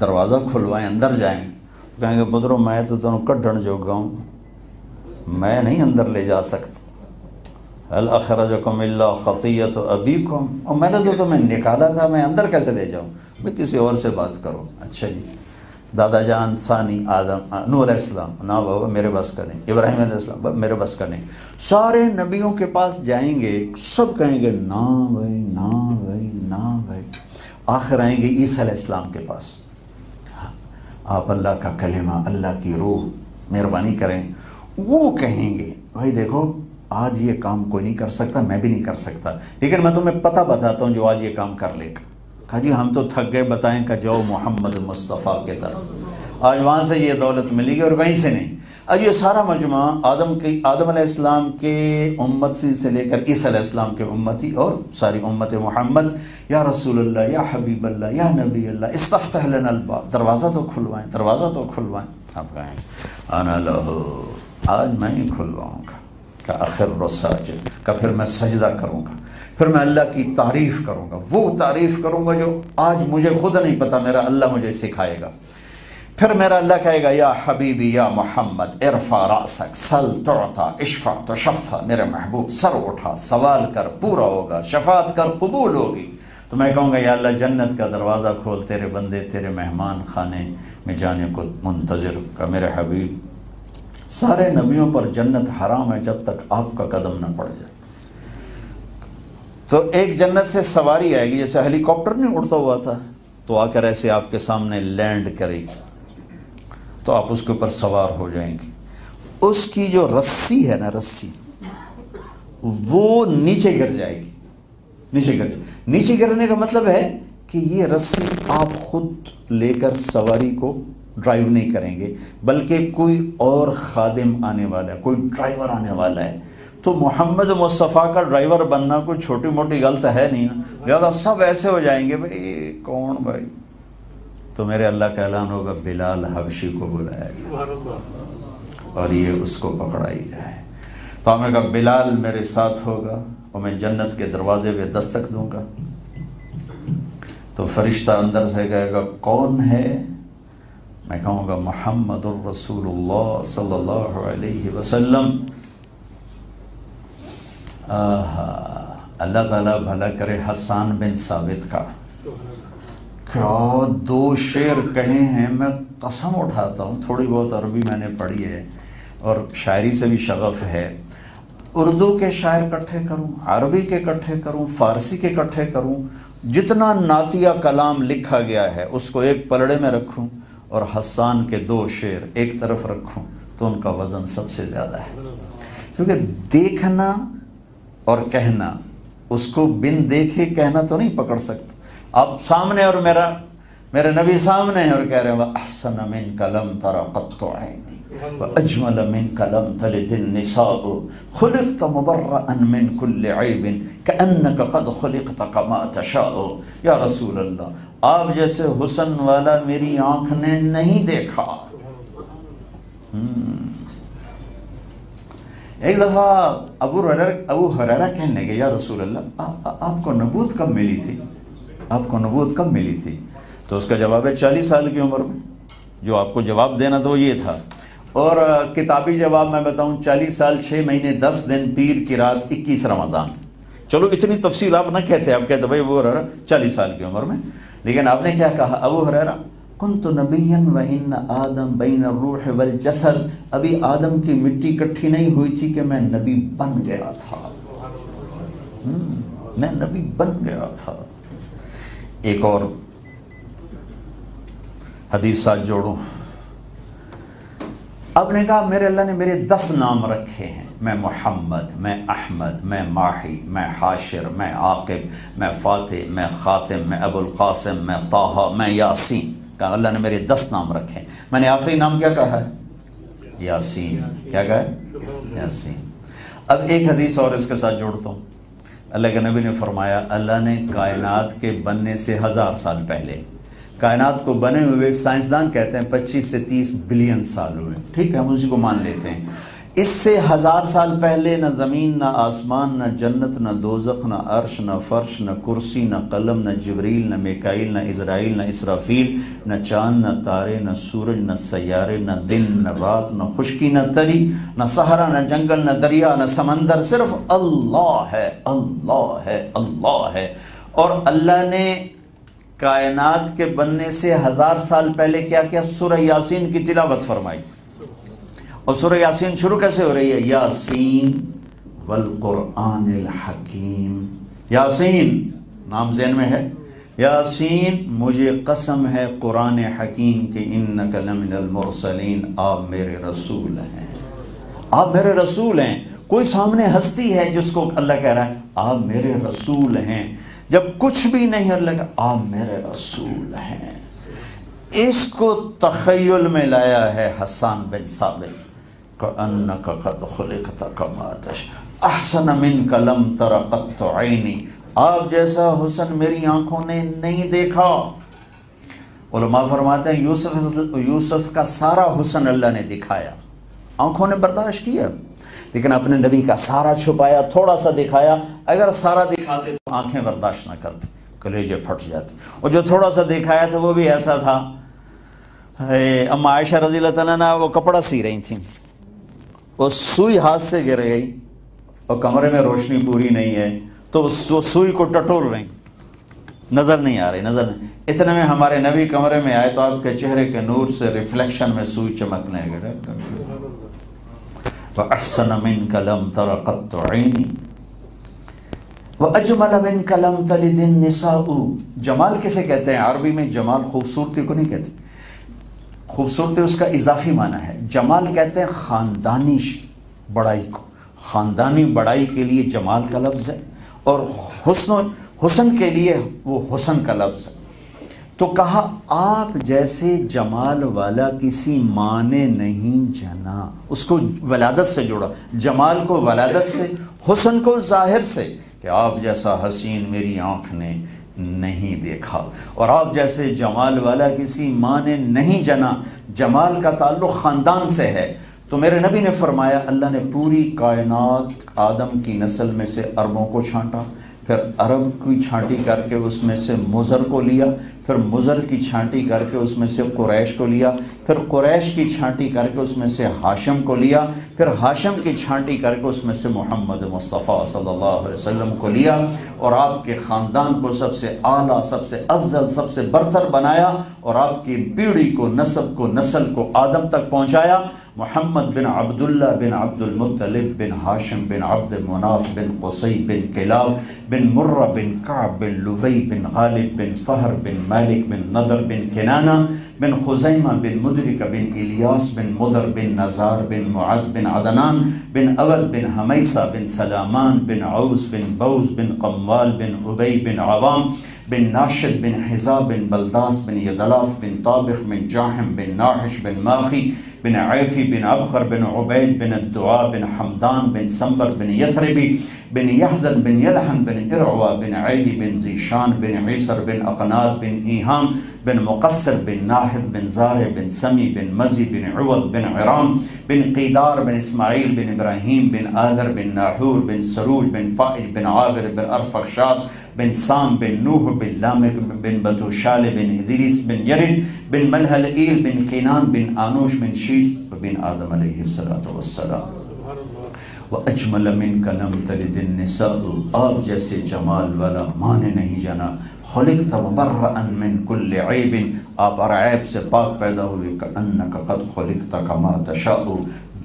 دروازہ کھلوائیں, اندر جائیں. تو کہیں گے پترو میں تو تمہیں کڈھن جوگا ہوں, میں نہیں اندر لے جا سکتا. هل اخرجکم الا خطیۃ ابیکم, اور میں نے تو تمہیں نکالا تھا, میں اندر کیسے لے جاؤں, میں کسی اور سے بات کرو. اچھا جی, دادا جان ثانی آدم نوح علیہ السلام, نا بابا میرے بس کا نہیں. ابراہیم علیہ السلام, میرے بس کا نہیں. سارے نبیوں کے پاس جائیں گے, سب کہیں گے نا بھائی, نا بھائی, نا بھائی. آخر آئیں گے عیسیٰ علیہ السلام کے پاس, آپ اللہ کا کلمہ, اللہ کی روح, مہربانی کریں. وہ کہیں گے بھائی دیکھو آج یہ کام کوئی نہیں کر سکتا, میں بھی نہیں کر سکتا, لیکن میں تمہیں پتہ بتاتا ہوں جو آج یہ کام کر لے گا. کہا جی ہم تو تھک گئے, بتائیں کہ جاؤ محمد مصطفیٰ کے طرف, آج وہاں سے یہ دولت ملے گی اور کہیں سے نہیں. اب یہ سارا مجمع آدم علیہ السلام کے امتی سے لے کر عیسیٰ علیہ السلام کے امتی اور ساری امت محمد, یا رسول اللہ, یا حبیب اللہ, یا نبی اللہ, استفتح لنا الباب, دروازہ تو کھلوائیں, دروازہ تو کھلوائیں. آپ کہیں انا لہو, آج میں ہی کھلواؤں گا. کہ اخر ساجد, کہ پھر میں سجدہ کروں گا, پھر میں اللہ کی تعریف کروں گا, وہ تعریف کروں گا جو آج مجھے خود نہیں پتا, میرا اللہ مجھے سکھائے گا. پھر میرا اللہ کہے گا یا حبیبی یا محمد ارفع راسک سل تعطا اشفع تشفع، میرے محبوب سر اٹھا، سوال کر پورا ہوگا، شفاعت کر قبول ہوگی۔ تو میں کہوں گا یا اللہ جنت کا دروازہ کھول، تیرے بندے تیرے مہمان خانے میں جانے کو منتظر کا۔ میرے حبیب سارے نبیوں پر جنت حرام ہے جب تک آپ کا قدم نہ پڑ جائے۔ تو ایک جنت سے سواری آئے گی، جیسے ہیلی کاپٹر نہیں اڑتا ہوا تھا، تو آ کر ایسے آپ کے سامنے لینڈ کرے گی، تو آپ اس کے اوپر سوار ہو جائیں گے۔ اس کی جو رسی ہے نا، رسی وہ نیچے گر جائے گی، نیچے گرنے کا مطلب ہے کہ یہ رسی آپ خود لے کر سواری کو ڈرائیو نہیں کریں گے، بلکہ کوئی اور خادم آنے والا ہے، کوئی ڈرائیور آنے والا ہے۔ تو محمد مصطفیٰ کا ڈرائیور بننا کوئی چھوٹی موٹی غلط ہے نہیں نا، لہٰذا سب ایسے ہو جائیں گے بھائی کون بھائی، تو میرے اللہ کا اعلان ہوگا بلال حبشی کو بلایا گیا اور یہ اس کو پکڑائی جائے۔ تو ہمیں کہا بلال میرے ساتھ ہوگا اور میں جنت کے دروازے پہ دستک دوں گا۔ تو فرشتہ اندر سے کہے گا کون ہے؟ میں کہوں گا محمد الرسول اللہ صلی اللہ علیہ وسلم۔ اللہ تعالیٰ بھلا کرے حسان بن ثابت کا، کیا دو شعر کہے ہیں، میں قسم اٹھاتا ہوں، تھوڑی بہت عربی میں نے پڑھی ہے اور شاعری سے بھی شغف ہے۔ اردو کے شاعر اکٹھے کروں، عربی کے اکٹھے کروں، فارسی کے اکٹھے کروں، جتنا نعتیہ کلام لکھا گیا ہے اس کو ایک پلڑے میں رکھوں اور حسان کے دو شعر ایک طرف رکھوں تو ان کا وزن سب سے زیادہ ہے، کیونکہ دیکھنا اور کہنا، اس کو بن دیکھے کہنا تو نہیں پکڑ سکتا۔ آپ سامنے اور میرے نبی سامنے ہیں اور کہہ رہے ہیں وَأَحْسَنَ مِنْكَ لَمْ تَرَ قَطُّ عَيْنِي وَأَجْمَلَ مِنْكَ لَمْ تَلِدِ النِّسَاءُ خُلِقْتَ مُبَرَّأً مِنْ كُلِّ عَيْبٍ كَأَنَّكَ قَدْ خُلِقْتَ كَمَا تَشَاءُ۔ یا رسول اللہ آپ جیسے حسن والا میری آنکھ نے نہیں دیکھا۔ ایک دفعہ ابو ہریرہ کہنے لگے یا رسول اللہ آپ کو نبوت کب ملی تھی؟ آپ کو نبوت کب ملی تھی؟ تو اس کا جواب ہے 40 سال کی عمر میں۔ جو آپ کو جواب دینا تو یہ تھا، اور کتابی جواب میں بتاؤں 40 سال 6 مہینے 10 دن پیر کی رات 21 رمضان۔ چلو اتنی تفصیل آپ نہ کہتے، آپ کہتے بھائی ابو ہریرہ 40 سال کی عمر میں، لیکن آپ نے کیا کہا ابو ہریرہ کنت نبیا وان آدم بین الروح والجسد، ابھی آدم کی مٹی اکٹھی نہیں ہوئی تھی کہ میں نبی بن گیا تھا، میں نبی بن گیا تھا۔ ایک اور حدیث ساتھ جوڑوں، اب نے کہا میرے اللہ نے میرے 10 نام رکھے ہیں، میں محمد، میں احمد، میں ماحی، میں حاشر، میں عاقب، میں فاتح، میں خاتم، میں ابو القاسم، میں طٰہٰ، میں یاسین۔ کہا اللہ نے میرے 10 نام رکھے، میں نے آخری نام کیا کہا ہے؟ یاسین۔ کیا کہا ہے؟ یاسین۔ اب ایک حدیث اور اس کے ساتھ جوڑتا ہوں، اللہ کے نبی نے فرمایا اللہ نے کائنات کے بننے سے 1000 سال پہلے، کائنات کو بنے ہوئے سائنسدان کہتے ہیں 25 سے 30 بلین سال ہوئے، ٹھیک ہے ہم اسی کو مان لیتے ہیں، اس سے 1000 سال پہلے نہ زمین، نہ آسمان، نہ جنت، نہ دوزخ، نہ عرش، نہ فرش، نہ کرسی، نہ قلم، نہ جبریل، نہ میکائیل، نہ اسرائیل، نہ اسرافیل، نہ چاند، نہ تارے، نہ سورج، نہ سیارے، نہ دن، نہ رات، نہ خشکی، نہ تری، نہ صحرا، نہ جنگل، نہ دریا، نہ سمندر، صرف اللہ ہے، اللہ ہے، اللہ ہے۔ اور اللہ نے کائنات کے بننے سے 1000 سال پہلے کیا کیا؟ سورہ یاسین کی تلاوت فرمائی، اور سورہ یاسین شروع کیسے ہو رہی ہے؟ یاسین والقرآن الحکیم۔ یاسین نام ذہن میں ہے، یاسین مجھے قسم ہے قرآن حکیم کہ انک لمن المرسلین، آپ میرے رسول ہیں، آپ میرے رسول ہیں۔ کوئی سامنے ہستی ہے جس کو اللہ کہہ رہا ہے آپ میرے رسول ہیں، جب کچھ بھی نہیں اللہ کہا آپ میرے رسول ہیں۔ اس کو تخیل میں لایا ہے حسان بن ثابت، کأنک قد خلقت کما تشاء احسن منک لم تر قط عینی، آپ جیسا حسن میری آنکھوں نے نہیں دیکھا۔ علماء فرماتے ہیں یوسف کا سارا حسن اللہ نے دکھایا، آنکھوں نے برداشت کیا، لیکن اپنے نبی کا سارا چھپایا، تھوڑا سا دکھایا۔ اگر سارا دکھاتے تو آنکھیں برداشت نہ کرتی، کلیجے پھٹ جاتے، اور جو تھوڑا سا دکھایا تھا وہ بھی ایسا تھا اما عائشہ رضی اللہ تعالیٰ عنہ وہ کپڑا سی رہی تھیں، وہ سوئی ہاتھ سے گر گئی اور کمرے میں روشنی پوری نہیں ہے تو وہ سوئی کو ٹٹول رہی، نظر نہیں آ رہی، نظر نہیں۔ اتنے میں ہمارے نبی کمرے میں آئے تو آپ کے چہرے کے نور سے ریفلیکشن میں سوئی چمکنے لگے۔ وَأَحْسَنَ مِنْكَ لَمْ تَرَ قَطُّ عَيْنِي وَأَجْمَلَ مِنْكَ لَمْ تَلِدِ النِّسَاءُ۔ جمال کسے کہتے ہیں؟ عربی میں جمال خوبصورتی کو نہیں کہتے، خوبصورتی اس کا اضافی معنی ہے۔ جمال کہتے ہیں خاندانی بڑائی کو، خاندانی بڑائی کے لیے جمال کا لفظ ہے، اور حسن کے لیے وہ حسن کا لفظ ہے۔ تو کہا آپ جیسے جمال والا کسی ماں نے نہیں جنا، اس کو ولادت سے جوڑا، جمال کو ولادت سے، حسن کو ظاہر سے، کہ آپ جیسا حسین میری آنکھ نے نہیں دیکھا، اور آپ جیسے جمال والا کسی ماں نے نہیں جنا۔ جمال کا تعلق خاندان سے ہے۔ تو میرے نبی نے فرمایا اللہ نے پوری کائنات آدم کی نسل میں سے عربوں کو چھانٹا، پھر عرب کی چھانٹی کر کے اس میں سے مضر کو لیا، پھر مضر کی چھانٹی کر کے اس میں سے قریش کو لیا، پھر قریش کی چھانٹی کر کے اس میں سے ہاشم کو لیا، پھر ہاشم کی چھانٹی کر کے اس میں سے محمد مصطفیٰ صلی اللہ علیہ وسلم کو لیا، اور آپ کے خاندان کو سب سے اعلیٰ، سب سے افضل، سب سے برتر بنایا، اور آپ کی پیڑھی کو، نسل کو آدم تک پہنچایا۔ محمد بن عبداللہ بن عبد المطلب بن ہاشم بن عبد مناف بن قصی بن کلاب بن مرہ بن کعب بن لبی بن غالب بن فہر بن مالک بن نضر بن کنانہ بن خزیمہ بن مدرک بن الیاس بن مدر بن نزار بن معد بن عدنان بن اول بن حمیسہ بن سلامان بن عوز بن بوز بن قموال بن عبی بن عوام بن ناشد بن حزاب بن بلداس بن یدلاف بن طابخ بن جاحم بن ناحش بن ماخی بن عیفی بن ابخر بن عبید بن الدعاء بن حمدان بن سنبر بن یثربی بن یحزن بن یلحن بن ارعوا بن عیلی بن زیشان بن عیسر بن اقناد بن ایہام بن مقصر بن ناحد بن زارع بن سمی بن مزی بن عوض بن عرام بن قیدار بن اسماعیل بن ابراہیم بن آذر بن ناحور بن سروج بن فائج بن عابر بن ارفخشاد بن سام بن نوح بن لامک بن بتوشال بن ادریس بن یرد بن ملحلئیل بن قینان بن آنوش بن شیس بن آدم علیہ السلام۔ وَأَجْمَلَ مِنْكَ لَمْ تَلِدِ النِّسَاءُ، آپ جیسے جمال والا ماں نے نہیں جنا۔ خُلِقْتَ مُبَرَّأً مِّن كُلِّ عَيْبٍ، آپ ہر عیب سے پاک پیدا ہوئے۔ كَأَنَّكَ قَدْ خُلِقْتَ كَمَا تَشَاءُ،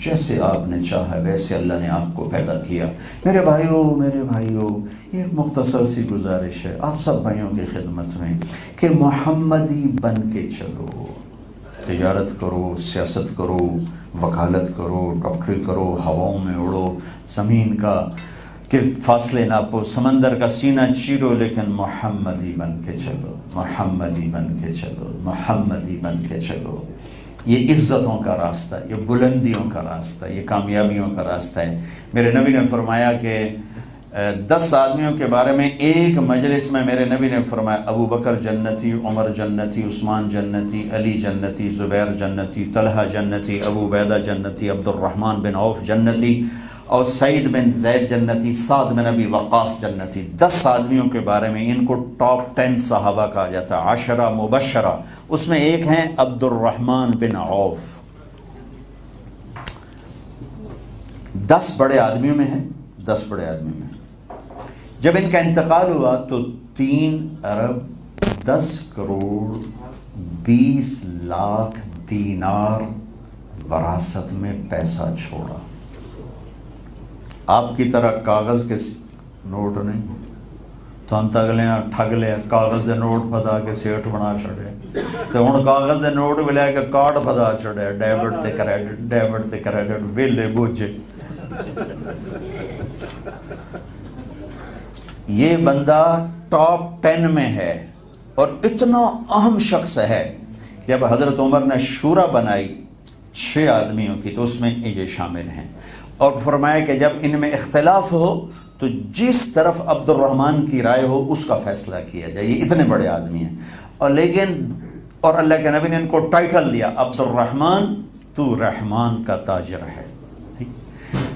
جیسے آپ نے چاہا ویسے اللہ نے آپ کو پیدا کیا۔ میرے بھائیوں یہ ایک مختصر سی گزارش ہے آپ سب بھائیوں کی خدمت میں کہ محمدی بن کے چلو، تجارت کرو، سیاست کرو، وکالت کرو، ڈاکٹری کرو، ہواؤں میں اڑو، زمین کا کہ فاصلے ناپو، سمندر کا سینہ چیرو، لیکن محمدی بن کے چلو، محمدی بن کے چلو، محمدی بن کے چلو۔ یہ عزتوں کا راستہ، یہ بلندیوں کا راستہ، یہ کامیابیوں کا راستہ ہے۔ میرے نبی نے فرمایا کہ 10 آدمیوں کے بارے میں ایک مجلس میں میرے نبی نے فرمایا ابو بکر جنتی، عمر جنتی، عثمان جنتی، علی جنتی، زبیر جنتی، طلحہ جنتی، ابو عبیدہ جنتی، عبد الرحمن بن عوف جنتی، اور سعید بن زید جنتی، سعد بن ابی وقاص جنتی۔ 10 آدمیوں کے بارے میں ان کو ٹاپ 10 صحابہ کہا جاتا ہے، 10 مبشرہ، اس میں ایک ہیں عبد الرحمن بن عوف۔ 10 بڑے آدمیوں میں ہیں، 10 بڑے آدمیوں میں جب ان کا انتقال ہوا تو 3 ارب 10 کروڑ 20 لاکھ دینار وراثت میں پیسہ چھوڑا۔ آپ کی طرح کاغذ کے نوٹ نہیں تو ہم تگلے ٹھگ لے کاغذ دے نوٹ پتا کے سیٹ بنا چھڑے تو ہن کاغذ دے نوٹ بھی لے کے کارڈ پتا چھڑے، ڈیبٹ تے کریڈٹ ویلے بوجھے۔ یہ بندہ ٹاپ 10 میں ہے اور اتنا اہم شخص ہے۔ جب حضرت عمر نے شورا بنائی 6 آدمیوں کی تو اس میں یہ شامل ہیں، اور فرمایا کہ جب ان میں اختلاف ہو تو جس طرف عبد الرحمن کی رائے ہو اس کا فیصلہ کیا جائے۔ یہ اتنے بڑے آدمی ہیں، اور اللہ کے نبی نے ان کو ٹائٹل دیا عبد الرحمن تو رحمان کا تاجر ہے۔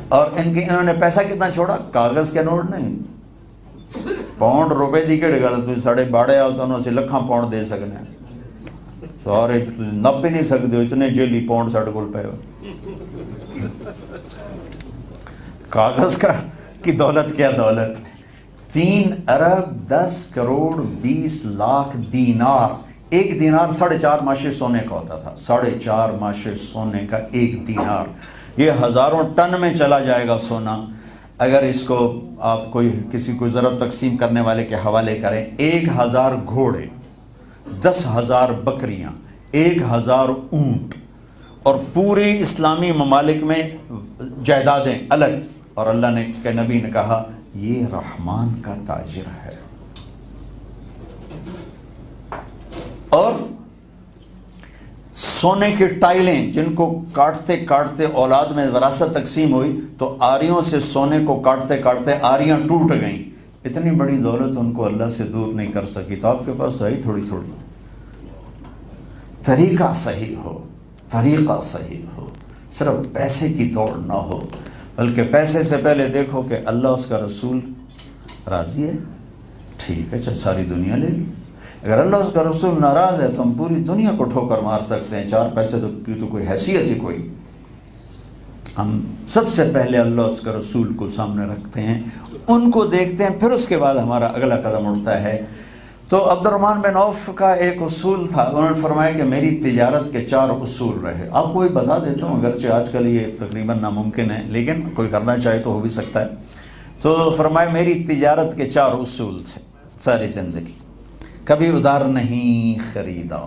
اور انہوں نے پیسہ کتنا چھوڑا؟ کاغذ کے نوٹ نہیں، پاؤنڈ روپے دی کہڑی گل، تو ساڑے باڑے آؤ تو انہوں سے لکھاں پاؤنڈ دے سکنے، سارے نپ ہی نہیں سکتے ہو اتنے جیلی پاؤنڈ ساڑھے کول پے ہو. کاغذ کا کی دولت کیا دولت. 3 ارب 10 کروڑ 20 لاکھ دینار. ایک دینار 4.5 ماشے سونے کا ہوتا تھا. 4.5 ماشے سونے کا ایک دینار. یہ ہزاروں ٹن میں چلا جائے گا سونا. اگر اس کو آپ کسی کو ضرب تقسیم کرنے والے کے حوالے کریں, 1000 گھوڑے, 10,000 بکریاں, 1000 اونٹ, اور پوری اسلامی ممالک میں جائیدادیں الگ. اور اللہ کے نبی نے کہا یہ رحمان کا تاجر ہے. اور سونے کی ٹائلیں جن کو کاٹتے کاٹتے اولاد میں وراثت تقسیم ہوئی تو آریوں سے سونے کو کاٹتے کاٹتے آریاں ٹوٹ گئیں. اتنی بڑی دولت ان کو اللہ سے دور نہیں کر سکی. تو آپ کے پاس تو ہے تھوڑی تھوڑی. طریقہ صحیح ہو, طریقہ صحیح ہو, صرف پیسے کی دوڑ نہ ہو, بلکہ پیسے سے پہلے دیکھو کہ اللہ اس کا رسول راضی ہے. ٹھیک ہے, چاہے ساری دنیا لے لی. اگر اللہ اس کا رسول ناراض ہے تو ہم پوری دنیا کو ٹھوکر مار سکتے ہیں. 4 پیسے کی تو کوئی حیثیت ہی کوئی. ہم سب سے پہلے اللہ اس کا رسول کو سامنے رکھتے ہیں, ان کو دیکھتے ہیں, پھر اس کے بعد ہمارا اگلا قدم اٹھتا ہے. تو عبد الرحمن بن عوف کا ایک اصول تھا. انہوں نے فرمایا کہ میری تجارت کے 4 اصول رہے. آپ کو بتا دیتا ہوں, اگرچہ آج کل یہ تقریباً ناممکن ہے, لیکن کوئی کرنا چاہے تو ہو بھی سکتا ہے. تو فرمایا میری تجارت کے 4 اصول تھے ساری زندگی. کبھی ادھار نہیں خریدا,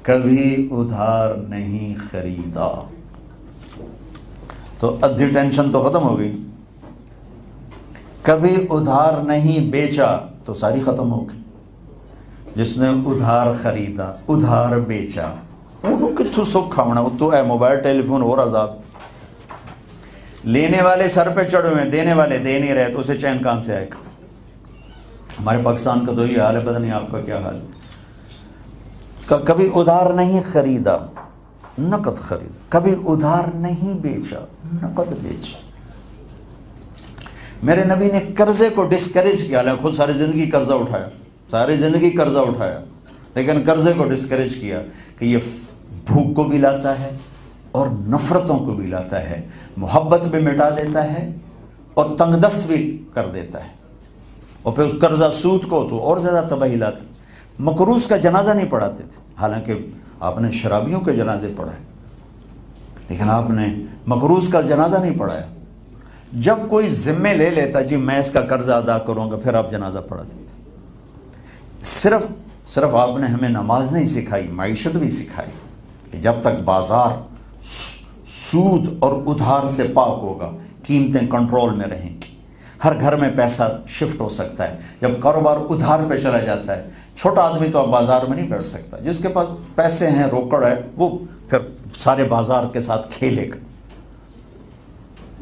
کبھی ادھار نہیں خریدا. تو ادھی ٹینشن تو ختم ہو گئی. کبھی ادھار نہیں بیچا تو ساری ختم ہو گئی. جس نے ادھار خریدا, ادھار بیچا, انہوں کتھو سکھ کھاونا. وہ تو ہے موبائل ٹیلی فون اور عذاب. لینے والے سر پہ چڑھے ہوئے, دینے والے دے نہیں رہے, تو اسے چین کہاں سے آئے گا. ہمارے پاکستان کا تو یہ حال ہے, پتہ نہیں آپ کا کیا حال ہے. کبھی ادھار نہیں خریدا, نقد خرید. کبھی ادھار نہیں بیچا, نقد بیچا. میرے نبی نے قرضے کو ڈسکریج کیا. خود ساری زندگی قرضہ اٹھایا, ساری زندگی قرضہ اٹھایا, لیکن قرضے کو ڈسکریج کیا کہ یہ بھوک کو بھی لاتا ہے اور نفرتوں کو بھی لاتا ہے, محبت بھی مٹا دیتا ہے اور تنگ دست بھی کر دیتا ہے. اور پھر اس قرضہ سود کو تو اور زیادہ تباہی لاتا. مقروض کا جنازہ نہیں پڑھاتے تھے, حالانکہ آپ نے شرابیوں کے جنازے پڑھائے, لیکن آپ نے مقروض کا جنازہ نہیں پڑھایا. جب کوئی ذمے لے لیتا, جی میں اس کا قرضہ ادا کروں گا, پھر آپ جنازہ پڑھاتے تھے. صرف آپ نے ہمیں نماز نہیں سکھائی, معیشت بھی سکھائی کہ جب تک بازار سود اور ادھار سے پاک ہوگا, قیمتیں کنٹرول میں رہیں گی, ہر گھر میں پیسہ شفٹ ہو سکتا ہے. جب کاروبار ادھار پہ چلا جاتا ہے, چھوٹا آدمی تو اب بازار میں نہیں بیٹھ سکتا. جس کے پاس پیسے ہیں, روکڑ ہے, وہ پھر سارے بازار کے ساتھ کھیلے گا.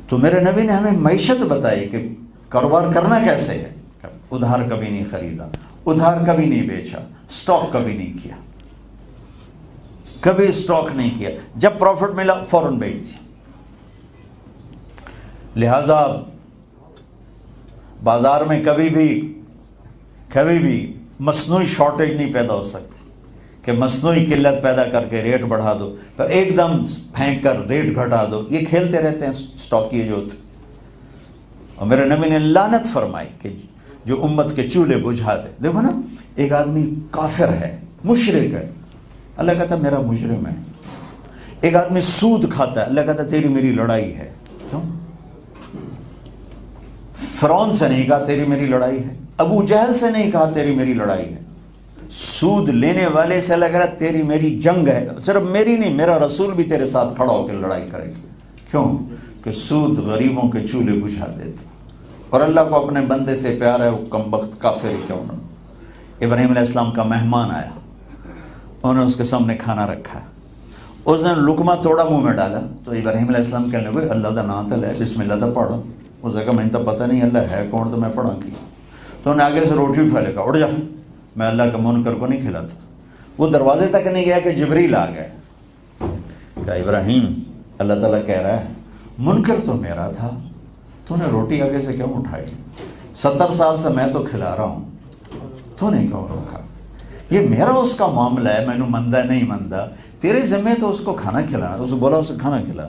تو میرے نبی نے ہمیں معیشت بتائی کہ کاروبار کرنا کیسے ہے. ادھار کبھی نہیں خریدا, ادھار کبھی نہیں بیچا, سٹاک کبھی نہیں کیا, کبھی سٹاک نہیں کیا. جب پروفٹ ملا فوراً بیچ دیا. لہذا بازار میں کبھی بھی مصنوعی شارٹیج نہیں پیدا ہو سکتی کہ مصنوعی قلت پیدا کر کے ریٹ بڑھا دو, پھر ایک دم پھینک کر ریٹ گھٹا دو. یہ کھیلتے رہتے ہیں سٹاکیے جو ہوتے. اور میرے نبی نے لعنت فرمائی کہ جو امت کے چولہے بجھا دے. دیکھو نا, ایک آدمی کافر ہے, مشرک ہے, اللہ کہتا میرا مجرم ہے. ایک آدمی سود کھاتا ہے, اللہ کہتا تیری میری لڑائی ہے. کیوں؟ فرعون سے نہیں کہا تیری میری لڑائی ہے, ابو جہل سے نہیں کہا تیری میری لڑائی ہے, سود لینے والے سے لگ رہا تیری میری جنگ ہے. صرف میری نہیں, میرا رسول بھی تیرے ساتھ کھڑا ہو کے لڑائی کرے گا. کیوں؟ کہ سود غریبوں کے چولہے بجھا دیتا. اور اللہ کو اپنے بندے سے پیار ہے, وہ کم بخت کافر کیوں نہ. ابراہیم علیہ السلام کا مہمان آیا, انہوں نے اس کے سامنے کھانا رکھا, اس نے لقمہ توڑا منہ میں ڈالا. تو ابراہیم علیہ السلام کہنے لگے اللہ دا نام تل ہے, بسم اللہ دا پڑھو. اس نے کہا میں تو پتہ نہیں اللہ ہے کون, تو میں پڑھا کی. تو انہیں آگے سے روٹی اٹھا لے, کہا اڑ جا, میں اللہ کا منکر کو نہیں کھلاتا. وہ دروازے تک نہیں گیا کہ جبریل آ گئے. کہا ابراہیم اللہ تعالیٰ کہہ رہا ہے منکر تو میرا تھا, تو نے روٹی آگے سے کیوں اٹھائی؟ 70 سال سے میں تو کھلا رہا ہوں, تو نے کیوں روکا؟ یہ میرا اس کا معاملہ ہے، میں نے مندہ نہیں مندہ، تیرے ذمہ تو اس کو کھانا کھلانا۔ اس کو بولا اسے کھانا کھلا۔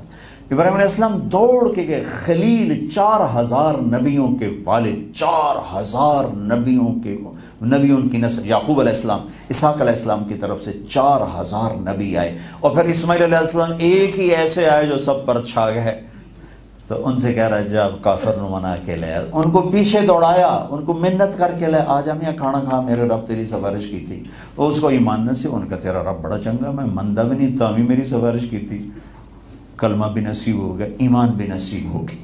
ابراہیم علیہ السلام دوڑ کے گئے، خلیل 4000 نبیوں کے والد، 4000 نبیوں کی نسل، یعقوب علیہ السلام، اسحاق علیہ السلام کی طرف سے 4000 نبی آئے، اور پھر اسماعیل علیہ السلام ایک ہی ایسے آئے جو سب پر چھا گئے۔ تو ان سے کہہ رہا ہے جب کافر نو منا کے لے، ان کو پیچھے دوڑایا، ان کو منت کر کے لے، آج ہم یہاں کھانا کھا، میرے رب تیری سفارش کی تھی۔ تو اس کو ایمان نصیب، ان کا تیرا رب بڑا چنگا، میں مندہ بھی نہیں، تو ہی میری سفارش کی تھی، کلمہ بھی نصیب ہو گیا، ایمان بھی نصیب ہوگی۔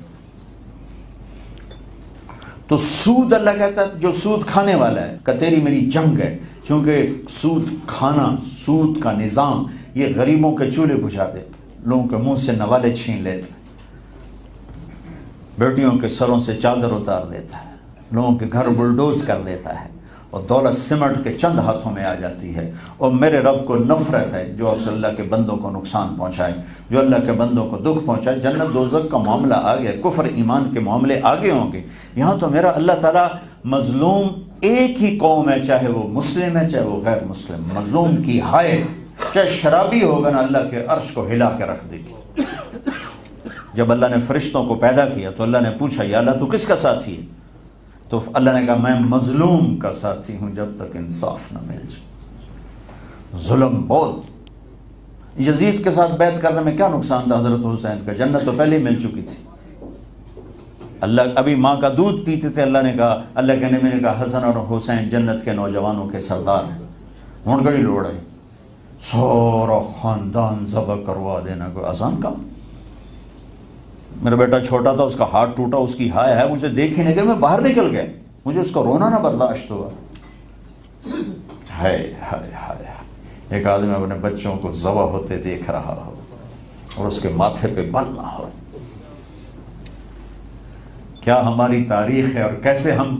تو سود اللہ کہتا ہے جو سود کھانے والا ہے کہ تیری میری جنگ ہے، چونکہ سود کھانا، سود کا نظام یہ غریبوں کے چولہے بجھا دیتا، لوگوں کے منہ سے نوالے چھین لیتا، بیٹیوں کے سروں سے چادر اتار دیتا ہے، لوگوں کے گھر بلڈوز کر دیتا ہے، اور دولت سمٹ کے چند ہاتھوں میں آ جاتی ہے۔ اور میرے رب کو نفرت ہے جو اس اللہ کے بندوں کو نقصان پہنچائے، جو اللہ کے بندوں کو دکھ پہنچائے۔ جنت دوزخ کا معاملہ آگے، کفر ایمان کے معاملے آگے ہوں گے۔ یہاں تو میرا اللہ تعالیٰ مظلوم ایک ہی قوم ہے، چاہے وہ مسلم ہے چاہے وہ غیر مسلم، مظلوم کی ہائے، چاہے شرابی ہوگا نا، اللہ کے عرش کو ہلا کے رکھ دے گی۔ جب اللہ نے فرشتوں کو پیدا کیا تو اللہ نے پوچھا یا اللہ تو کس کا ساتھی ہے؟ تو اللہ نے کہا میں مظلوم کا ساتھی ہوں جب تک انصاف نہ مل جائے۔ ظلم بہت۔ یزید کے ساتھ بیعت کرنے میں کیا نقصان تھا حضرت حسین کا؟ جنت تو پہلے ہی مل چکی تھی۔ اللہ ابھی ماں کا دودھ پیتے تھے، اللہ نے کہا، اللہ کے نبی نے کہا حسن اور حسین جنت کے نوجوانوں کے سردار ہیں۔ ہون گڑی لوڑ ہے، سورا خاندان ذبح کروا دینا کوئی آسان کام؟ میرا بیٹا چھوٹا تھا، اس کا ہاتھ ٹوٹا، اس کی ہائے ہے، مجھے دیکھ ہی نہیں گیا، میں باہر نکل گیا، مجھے اس کا رونا نہ برداشت ہوا۔ ہائے ہائے ہائے، ایک آدمی اپنے بچوں کو ذبح ہوتے دیکھ رہا ہو اور اس کے ماتھے پہ بل نہ ہو۔ کیا ہماری تاریخ ہے، اور کیسے ہم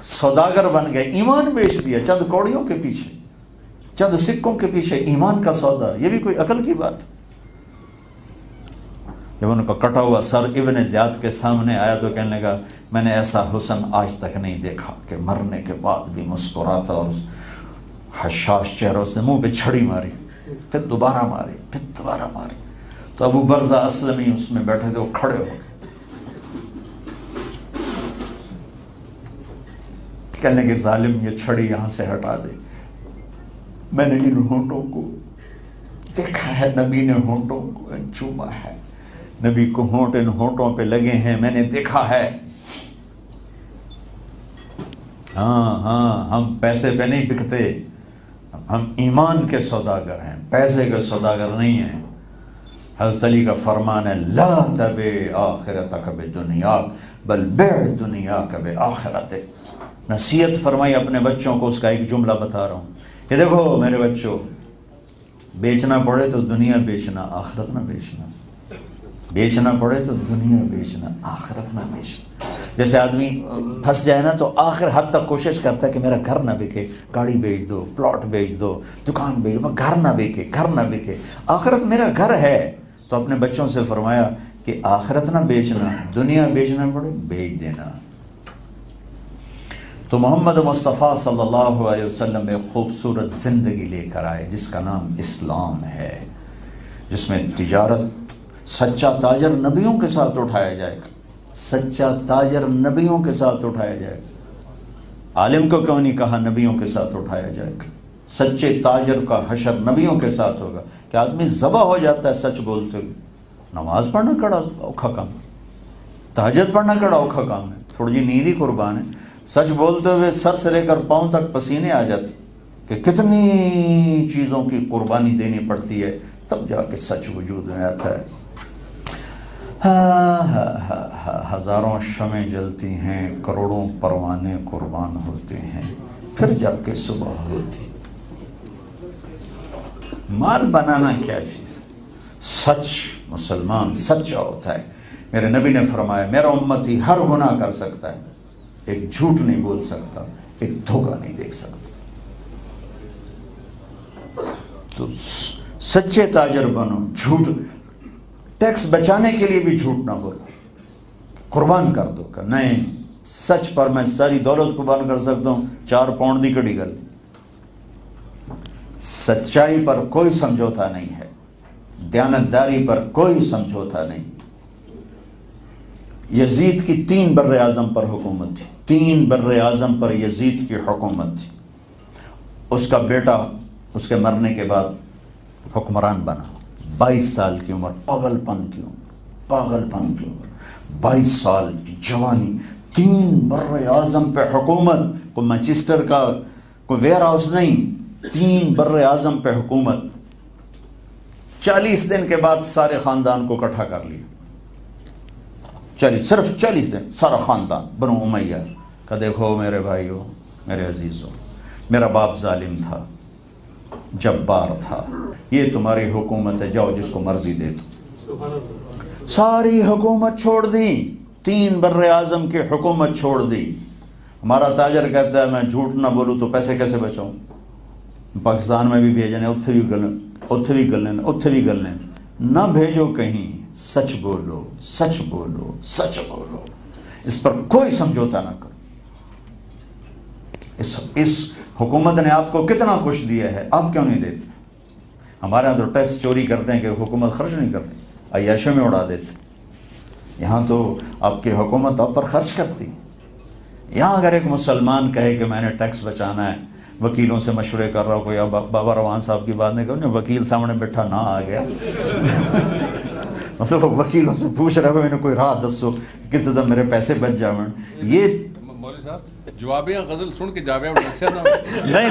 سوداگر بن گئے، ایمان بیچ دیا چند کوڑیوں کے پیچھے، چند سکوں کے پیچھے، ایمان کا سودا۔ یہ بھی کوئی عقل کی بات؟ جب ان کا کٹا ہوا سر ابن زیاد کے سامنے آیا تو کہنے لگا میں نے ایسا حسن آج تک نہیں دیکھا کہ مرنے کے بعد بھی مسکراتا، اور حشاش چہرہ، اس نے منہ پہ چھڑی ماری، پھر دوبارہ ماری، پھر دوبارہ ماری۔ تو ابو برزہ اسلمی اس میں بیٹھے تھے، وہ کھڑے ہو گئے، کہنے کہ ظالم یہ چھڑی یہاں سے ہٹا دے، میں نے ان ہونٹوں کو دیکھا ہے، نبی نے ہونٹوں کو چوما ہے، نبی کو ہونٹ ان ہونٹوں پہ لگے ہیں، میں نے دیکھا ہے۔ ہاں ہم پیسے پہ نہیں بکتے، ہم ایمان کے سوداگر ہیں، پیسے کے سوداگر نہیں ہیں۔ حضرت علی کا فرمان ہے لا تبع آخرتک بدنیا بل بع دنیاک بآخرتک۔ نصیحت فرمائی اپنے بچوں کو، اس کا ایک جملہ بتا رہا ہوں کہ دیکھو میرے بچوں، بیچنا پڑے تو دنیا بیچنا، آخرت نہ بیچنا، بیچنا پڑے تو دنیا بیچنا، آخرت نہ بیچنا۔ جیسے آدمی پھنس جائے نا تو آخر حد تک کوشش کرتا ہے کہ میرا گھر نہ بکے، گاڑی بیچ دو، پلاٹ بیچ دو، دکان بیچ دو، گھر نہ بکے، گھر نہ بکے۔ آخرت میرا گھر ہے، تو اپنے بچوں سے فرمایا کہ آخرت نہ بیچنا، دنیا بیچنا پڑے بیچ دینا۔ تو محمد مصطفیٰ صلی اللہ علیہ وسلم ایک خوبصورت زندگی لے کر آئے جس کا نام اسلام ہے، جس میں تجارت، سچا تاجر نبیوں کے ساتھ اٹھایا جائے گا، سچا تاجر نبیوں کے ساتھ اٹھایا جائے گا۔ عالم کو کیوں نہیں کہا نبیوں کے ساتھ اٹھایا جائے گا؟ سچے تاجر کا حشر نبیوں کے ساتھ ہوگا۔ کہ آدمی ذبح ہو جاتا ہے سچ بولتے ہوئے، نماز پڑھنا کڑا اوکھا کام، تہجد پڑھنا کڑا اوکھا کام ہے، تھوڑی جی نیند ہی قربان ہے۔ سچ بولتے ہوئے سر سے لے کر پاؤں تک پسینے آ جاتے کہ کتنی چیزوں کی قربانی دینی پڑتی ہے، تب جا کے سچ وجود میں آتا ہے۔ ہزاروں شمعیں جلتی ہیں، کروڑوں پروانے قربان ہوتے ہیں، پھر جا کے صبح ہوتی۔ مال بنانا کیا چیز؟ سچ، مسلمان سچا ہوتا ہے۔ میرے نبی نے فرمایا میرا امتی ہر گناہ کر سکتا ہے، ایک جھوٹ نہیں بول سکتا، ایک دھوکہ نہیں دیکھ سکتا۔ تو سچے تاجر بنو، جھوٹ، ٹیکس بچانے کے لیے بھی جھوٹ نہ بولو، قربان کر دو کہ نہیں سچ پر میں ساری دولت قربان کر سکتا ہوں، 4 پاؤنڈ دی کڑی گل، سچائی پر کوئی سمجھوتا نہیں ہے، دیانتداری پر کوئی سمجھوتا نہیں۔ یزید کی 3 بر اعظم پر حکومت تھی، 3 بر اعظم پر یزید کی حکومت تھی۔ اس کا بیٹا اس کے مرنے کے بعد حکمران بنا، 22 سال کی عمر، پاگل پن کی عمر، 22 سال کی جوانی، 3 بر اعظم پہ حکومت، کوئی مانچسٹر کا کوئی ویئر ہاؤس نہیں، 3 بر اعظم پہ حکومت۔ 40 دن کے بعد سارے خاندان کو اکٹھا کر لیا، صرف 40 دن سارا خاندان بنو امیہ کہ دیکھو میرے بھائیو، میرے عزیزو، میرا باپ ظالم تھا، جبار تھا، یہ تمہاری حکومت ہے، جاؤ جس کو مرضی دے دو۔ ساری حکومت چھوڑ دی، 3 بر اعظم کی حکومت چھوڑ دی۔ ہمارا تاجر کہتا ہے میں جھوٹ نہ بولوں تو پیسے کیسے بچاؤں؟ پاکستان میں بھی بھیجنے، اتھے بھی گلنے، نہ بھیجو کہیں، سچ بولو، سچ بولو، سچ بولو، اس پر کوئی سمجھوتا نہ کرو۔ اس حکومت نے آپ کو کتنا کچھ دیا ہے، آپ کیوں نہیں دیتے؟ ہمارے یہاں تو ٹیکس چوری کرتے ہیں کہ حکومت خرچ نہیں کرتی، عیاشوں میں اڑا دیتے۔ یہاں تو آپ کی حکومت آپ پر خرچ کرتی۔ یہاں اگر ایک مسلمان کہے کہ میں نے ٹیکس بچانا ہے، وکیلوں سے مشورے کر رہا ہوں، کوئی بابا روان صاحب کی بات نہیں کروں، وکیل سامنے بیٹھا نہ آ گیا مطلب وکیلوں سے پوچھ رہا ہے میں نے کوئی راہ دسو کس طرح میرے پیسے بچ جاؤں۔ یہ مولوی صاحب جوابیاں غزل سن کے جاوے نہیں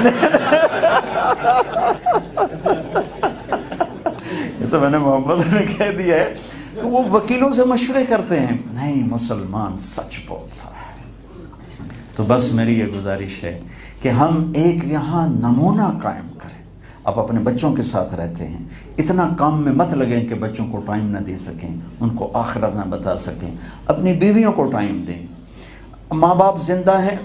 یہ تو میں نے محمد نے کہہ دیا ہے کہ وہ وکیلوں سے مشورے کرتے ہیں، نہیں مسلمان سچ بولتا ہے۔ تو بس میری یہ گزارش ہے کہ ہم ایک یہاں نمونہ قائم کریں۔ آپ اپنے بچوں کے ساتھ رہتے ہیں، اتنا کام میں مت لگیں کہ بچوں کو ٹائم نہ دے سکیں، ان کو آخرت نہ بتا سکیں۔ اپنی بیویوں کو ٹائم دیں، ماں باپ زندہ ہیں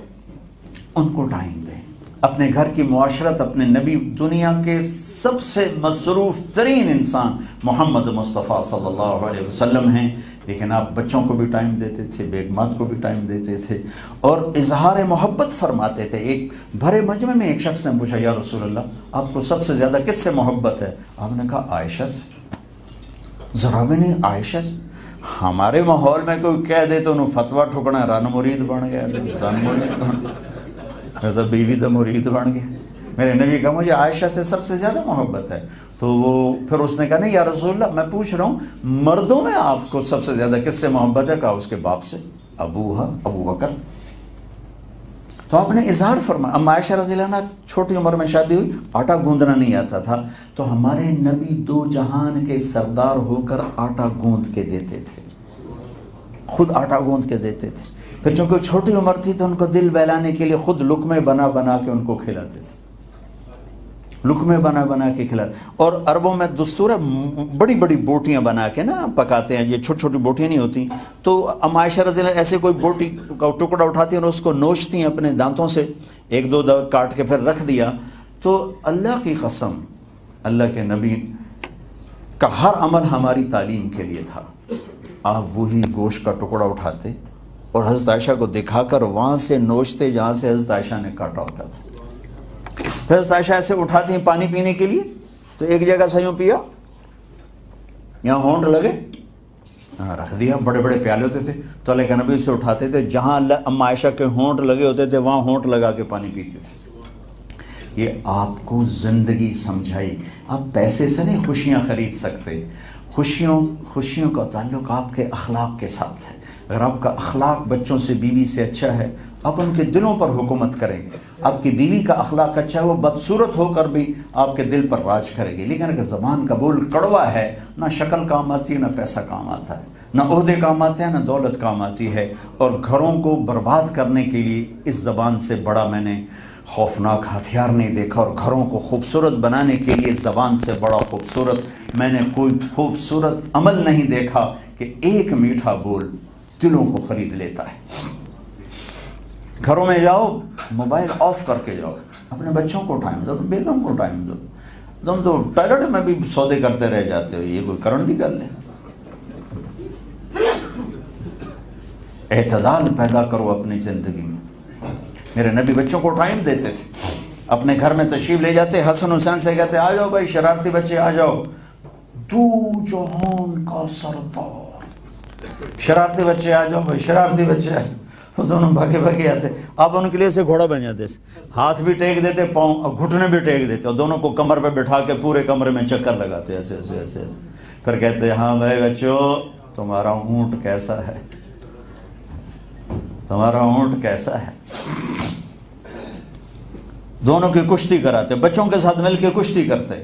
ان کو ٹائم دیں، اپنے گھر کی معاشرت، اپنے نبی، دنیا کے سب سے مصروف ترین انسان محمد مصطفیٰ صلی اللہ علیہ وسلم ہیں، لیکن آپ بچوں کو بھی ٹائم دیتے تھے، بیگمات کو بھی ٹائم دیتے تھے اور اظہار محبت فرماتے تھے۔ ایک بھرے مجمع میں ایک شخص نے پوچھا یا رسول اللہ آپ کو سب سے زیادہ کس سے محبت ہے؟ آپ نے کہا عائشہ سے۔ ذرا بھی نہیں عائشہ سے؟ ہمارے ماحول میں کوئی کہہ دے تو انہوں فتویٰ ٹھکنا رن مرید بن گیا، زن مرید بن گیا، تو بیوی دا مرید بن گیا۔ میرے نبی کہا مجھے عائشہ سے سب سے زیادہ محبت ہے۔ تو وہ پھر اس نے کہا نہیں یا رسول اللہ میں پوچھ رہا ہوں مردوں میں آپ کو سب سے زیادہ کس سے محبت ہے؟ کہا اس کے باپ سے، ابو بکر۔ تو آپ نے اظہار فرمایا۔ اما عائشہ رضی اللہ عنہ چھوٹی عمر میں شادی ہوئی، آٹا گوندنا نہیں آتا تھا، تو ہمارے نبی 2 جہان کے سردار ہو کر آٹا گوند کے دیتے تھے، خود آٹا گوند کے دیتے تھے۔ پھر چونکہ چھوٹی عمر تھی تو ان کو دل بہلانے کے لیے خود لقمے بنا بنا کے ان کو کھلاتے تھے، لقمے بنا بنا کے کھلاتے۔ اور عربوں میں دستور ہے بڑی بڑی بوٹیاں بنا کے نا پکاتے ہیں، یہ چھوٹی چھوٹی بوٹیاں نہیں ہوتی۔ تو اما عائشہ رضی اللہ عنہ ایسے کوئی بوٹی کا ٹکڑا اٹھاتی ہیں اور اس کو نوچتی ہیں اپنے دانتوں سے، 1-2 دفعہ کاٹ کے پھر رکھ دیا۔ تو اللہ کی قسم، اللہ کے نبی کا ہر عمل ہماری تعلیم کے لیے تھا۔ آپ وہی گوشت کا ٹکڑا اٹھاتے اور حضرت عائشہ کو دکھا کر وہاں سے نوچتے جہاں سے حضرت عائشہ نے کاٹا ہوتا تھا۔ پھر حضرت عائشہ ایسے اٹھاتی ہیں پانی پینے کے لیے، تو ایک جگہ سے یوں پیا، یہاں ہونٹ لگے رکھ دیا، بڑے بڑے پیالے ہوتے تھے تو اللہ کے نبی سے اٹھاتے تھے، جہاں اما عائشہ کے ہونٹ لگے ہوتے تھے وہاں ہونٹ لگا کے پانی پیتے تھے۔ یہ آپ کو زندگی سمجھائی۔ آپ پیسے سے نہیں خوشیاں خرید سکتے، خوشیوں کا تعلق آپ کے اخلاق کے ساتھ ہے۔ اگر آپ کا اخلاق بچوں سے، بیوی سے اچھا ہے، آپ ان کے دلوں پر حکومت کریں گے۔ آپ کی بیوی کا اخلاق اچھا ہے، وہ بدصورت ہو کر بھی آپ کے دل پر راج کرے گی۔ لیکن اگر زبان کا بول کڑوا ہے، نہ شکل کام آتی ہے، نہ پیسہ کام آتا ہے، نہ عہدے کام آتے ہیں، نہ دولت کام آتی ہے، اور گھروں کو برباد کرنے کے لیے اس زبان سے بڑا میں نے خوفناک ہتھیار نہیں دیکھا، اور گھروں کو خوبصورت بنانے کے لیے زبان سے بڑا خوبصورت میں نے کوئی خوبصورت عمل نہیں دیکھا کہ ایک میٹھا بول دلوں کو خرید لیتا ہے۔ گھروں میں جاؤ، موبائل آف کر کے جاؤ، اپنے بچوں کو ٹائم دو، بیگم کو ٹائم دو۔ تم تو ٹائلٹ میں بھی سودے کرتے رہ جاتے ہو، یہ کوئی کرن دی گل ہے؟ اعتدال پیدا کرو اپنی زندگی میں۔ میرے نبی بچوں کو ٹائم دیتے تھے، اپنے گھر میں تشریف لے جاتے، حسن حسین سے کہتے آ جاؤ بھائی شرارتی بچے آ جاؤ، دو جہان کا سردار، شرارتی بچے آ جاؤ بھائی، شرارتی بچے آئے، وہ دونوں بھاگے بھاگے آتے، آپ ان کے لیے سے گھوڑا بن جاتے، ہاتھ بھی ٹیک دیتے، پاؤں گھٹنے بھی ٹیک دیتے، اور دونوں کو کمر پہ بٹھا کے پورے کمرے میں چکر لگاتے ایسے ایسے ایسے ایسے، پھر کہتے ہاں بھائی بچوں تمہارا اونٹ کیسا ہے، تمہارا اونٹ کیسا ہے، دونوں کی کشتی کراتے، بچوں کے ساتھ مل کے کشتی کرتے۔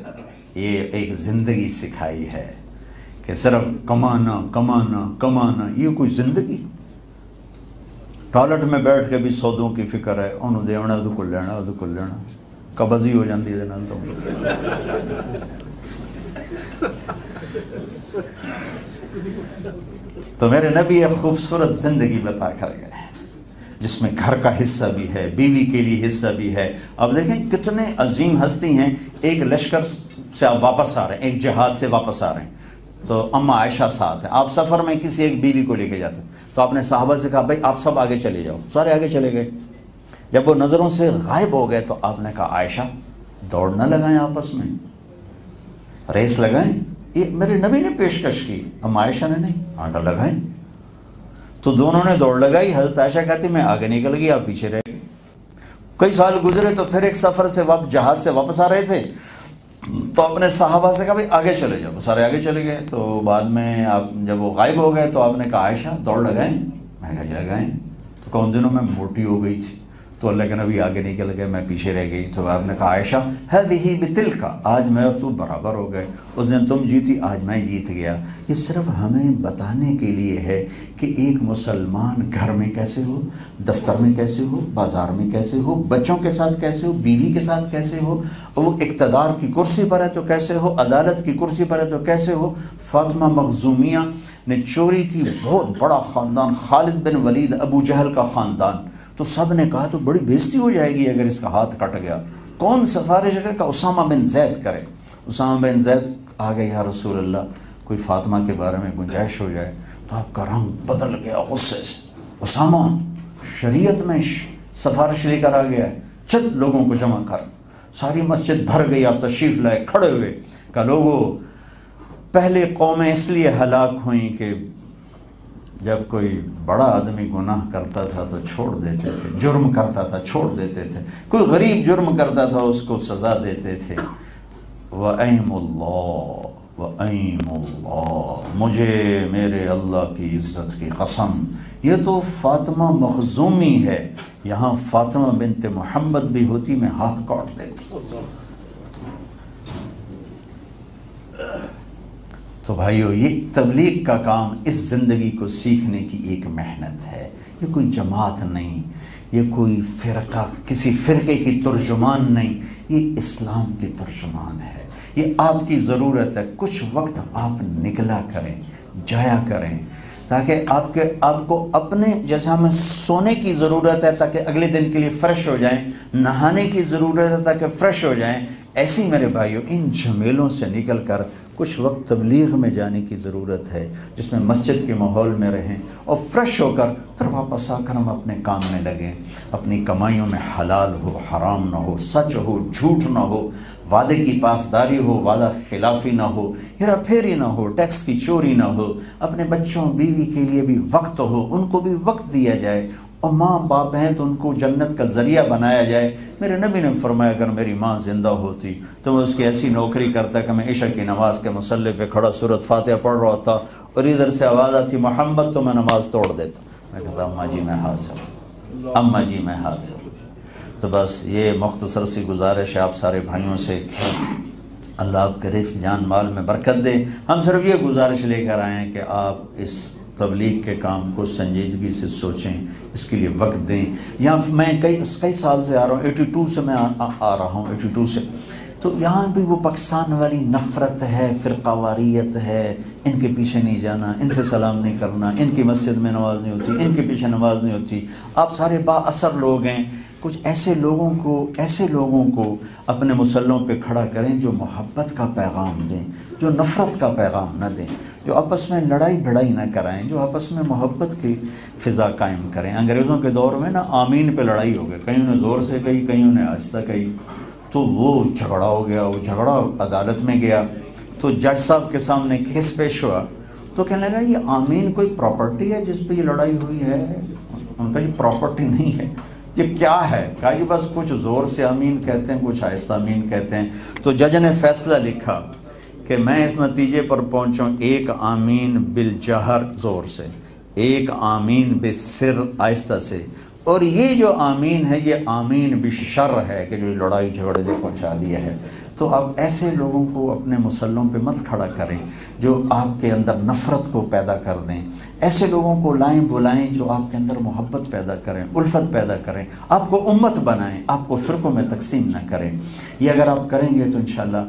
یہ ایک زندگی سکھائی ہے کہ صرف کمانا کمانا کمانا، یہ کوئی زندگی؟ ٹوائلٹ میں بیٹھ کے بھی سودوں کی فکر ہے، انہوں دیونا ادھو کو لینا ادھو کو لینا، قبضی ہو جاندی ہے نال تو میرے نبی ایک خوبصورت زندگی بتا کر گئے جس میں گھر کا حصہ بھی ہے، بیوی کے لیے حصہ بھی ہے۔ اب دیکھیں کتنے عظیم ہستی ہیں، ایک لشکر سے آپ واپس آ رہے ہیں، ایک جہاد سے واپس آ رہے ہیں، تو اما عائشہ ساتھ ہیں، آپ سفر میں کسی ایک بیوی کو لے کے جاتے ہیں، تو آپ نے صحابہ سے کہا بھائی آپ سب آگے چلے جاؤ، سارے آگے چلے گئے، جب وہ نظروں سے غائب ہو گئے تو آپ نے کہا عائشہ دوڑ نہ لگائیں، آپس میں ریس لگائیں، یہ میرے نبی نے پیشکش کی، اما عائشہ نے نہیں، آگے لگائیں، تو دونوں نے دوڑ لگائی، حضرت عائشہ کہتی میں آگے نکل گئی آپ پیچھے رہ گئے۔ کئی سال گزرے تو پھر ایک سفر سے جہاد سے واپس آ رہے تھے، تو اپنے صحابہ سے کہا بھائی آگے چلے جاؤ، وہ سارے آگے چلے گئے، تو بعد میں آپ جب وہ غائب ہو گئے تو آپ نے کہا عائشہ دوڑ لگائیں، میں کہا جی لگائیں، تو کہا ان دنوں میں موٹی ہو گئی تھی، تو اللہ کے نبی آگے نکل گئے، میں پیچھے رہ گئی، تو آپ نے کہا عائشہ ہذہ بتلک، آج میں اور تو برابر ہو گئے، اس دن تم جیتی آج میں جیت گیا۔ یہ صرف ہمیں بتانے کے لیے ہے کہ ایک مسلمان گھر میں کیسے ہو، دفتر میں کیسے ہو، بازار میں کیسے ہو، بچوں کے ساتھ کیسے ہو، بیوی کے ساتھ کیسے ہو، وہ اقتدار کی کرسی پر ہے تو کیسے ہو، عدالت کی کرسی پر ہے تو کیسے ہو۔ فاطمہ مخزومیہ نے چوری کی، بہت بڑا خاندان، خالد بن ولید ابو جہل کا خاندان، تو سب نے کہا تو بڑی بےزتی ہو جائے گی اگر اس کا ہاتھ کٹ گیا، کون سفارش کرے؟ کہ اسامہ بن زید کرے۔ اسامہ بن زید آ گئے، یا رسول اللہ کوئی فاطمہ کے بارے میں گنجائش ہو جائے، تو آپ کا رنگ بدل گیا غصے سے، اسامہ شریعت میں سفارش لے کر آ گیا ہے، چل لوگوں کو جمع کر، ساری مسجد بھر گئی، آپ تشریف لائے، کھڑے ہوئے، کہ لوگوں پہلے قومیں اس لیے ہلاک ہوئیں کہ جب کوئی بڑا آدمی گناہ کرتا تھا تو چھوڑ دیتے تھے، جرم کرتا تھا چھوڑ دیتے تھے، کوئی غریب جرم کرتا تھا اس کو سزا دیتے تھے۔ وَأَيْمُ اللَّهِ وَأَيْمُ اللَّهِ، مجھے میرے اللہ کی عزت کی قسم، یہ تو فاطمہ مخزومی ہے، یہاں فاطمہ بنت محمد بھی ہوتی میں ہاتھ کاٹ دیتی۔ تو بھائیو یہ تبلیغ کا کام اس زندگی کو سیکھنے کی ایک محنت ہے، یہ کوئی جماعت نہیں، یہ کوئی فرقہ، کسی فرقے کی ترجمان نہیں، یہ اسلام کی ترجمان ہے، یہ آپ کی ضرورت ہے۔ کچھ وقت آپ نکلا کریں، جایا کریں، تاکہ آپ کو اپنے، جیسے ہمیں سونے کی ضرورت ہے تاکہ اگلے دن کے لیے فریش ہو جائیں، نہانے کی ضرورت ہے تاکہ فریش ہو جائیں، ایسی میرے بھائیو ان جھمیلوں سے نکل کر کچھ وقت تبلیغ میں جانے کی ضرورت ہے، جس میں مسجد کے ماحول میں رہیں اور فریش ہو کر پھر واپس آ کر ہم اپنے کام میں لگیں، اپنی کمائیوں میں حلال ہو، حرام نہ ہو، سچ ہو، جھوٹ نہ ہو، وعدے کی پاسداری ہو، وعدہ خلافی نہ ہو، ہیرا پھیری نہ ہو، ٹیکس کی چوری نہ ہو، اپنے بچوں بیوی کے لیے بھی وقت ہو، ان کو بھی وقت دیا جائے، اور ماں باپ ہیں تو ان کو جنت کا ذریعہ بنایا جائے۔ میرے نبی نے فرمایا اگر میری ماں زندہ ہوتی تو میں اس کی ایسی نوکری کرتا کہ میں عشاء کی نماز کے مصلی پہ کھڑا سورۃ فاتحہ پڑھ رہا تھا اور ادھر سے آواز آتی محمد، تو میں نماز توڑ دیتا، میں کہتا اماں جی میں حاضر، اماں جی میں حاضر۔ تو بس یہ مختصر سی گزارش ہے آپ سارے بھائیوں سے، اللہ آپ کے رزق جان مال میں برکت دے۔ ہم صرف یہ گزارش لے کر آئے ہیں کہ آپ اس تبلیغ کے کام کو سنجیدگی سے سوچیں، اس کے لیے وقت دیں۔ یہاں میں کئی سال سے آ رہا ہوں، 82 سے میں آ رہا ہوں، 82 سے، تو یہاں بھی وہ پاکستان والی نفرت ہے، فرقہ واریت ہے، ان کے پیچھے نہیں جانا، ان سے سلام نہیں کرنا، ان کی مسجد میں نماز نہیں ہوتی، ان کے پیچھے نماز نہیں ہوتی۔ آپ سارے با اثر لوگ ہیں، کچھ ایسے لوگوں کو اپنے مسلوں پہ کھڑا کریں جو محبت کا پیغام دیں، جو نفرت کا پیغام نہ دیں، جو آپس میں لڑائی بھڑائی نہ کرائیں، جو آپس میں محبت کی فضا قائم کریں۔ انگریزوں کے دور میں نا آمین پہ لڑائی ہو گئی، کئیوں نے زور سے کہی، کئیوں نے آہستہ کہی، تو وہ جھگڑا ہو گیا، وہ جھگڑا عدالت میں گیا، تو جج صاحب کے سامنے کیس پیش ہوا، تو کہنے لگا یہ آمین کوئی پراپرٹی ہے جس پہ یہ لڑائی ہوئی ہے؟ ان کا یہ پراپرٹی نہیں ہے، یہ کیا ہے؟ کہا یہ بس کچھ زور سے آمین کہتے ہیں، کچھ آہستہ آمین کہتے ہیں۔ تو جج نے فیصلہ لکھا کہ میں اس نتیجے پر پہنچوں، ایک آمین بالجہر زور سے، ایک آمین بالسر آہستہ سے، اور یہ جو آمین ہے یہ آمین بالشر ہے کہ جو لڑائی جھگڑے نے پہنچا دیا ہے۔ تو آپ ایسے لوگوں کو اپنے مسلوں پہ مت کھڑا کریں جو آپ کے اندر نفرت کو پیدا کر دیں، ایسے لوگوں کو لائیں بلائیں جو آپ کے اندر محبت پیدا کریں، الفت پیدا کریں، آپ کو امت بنائیں، آپ کو فرقوں میں تقسیم نہ کریں۔ یہ اگر آپ کریں گے تو انشاءاللہ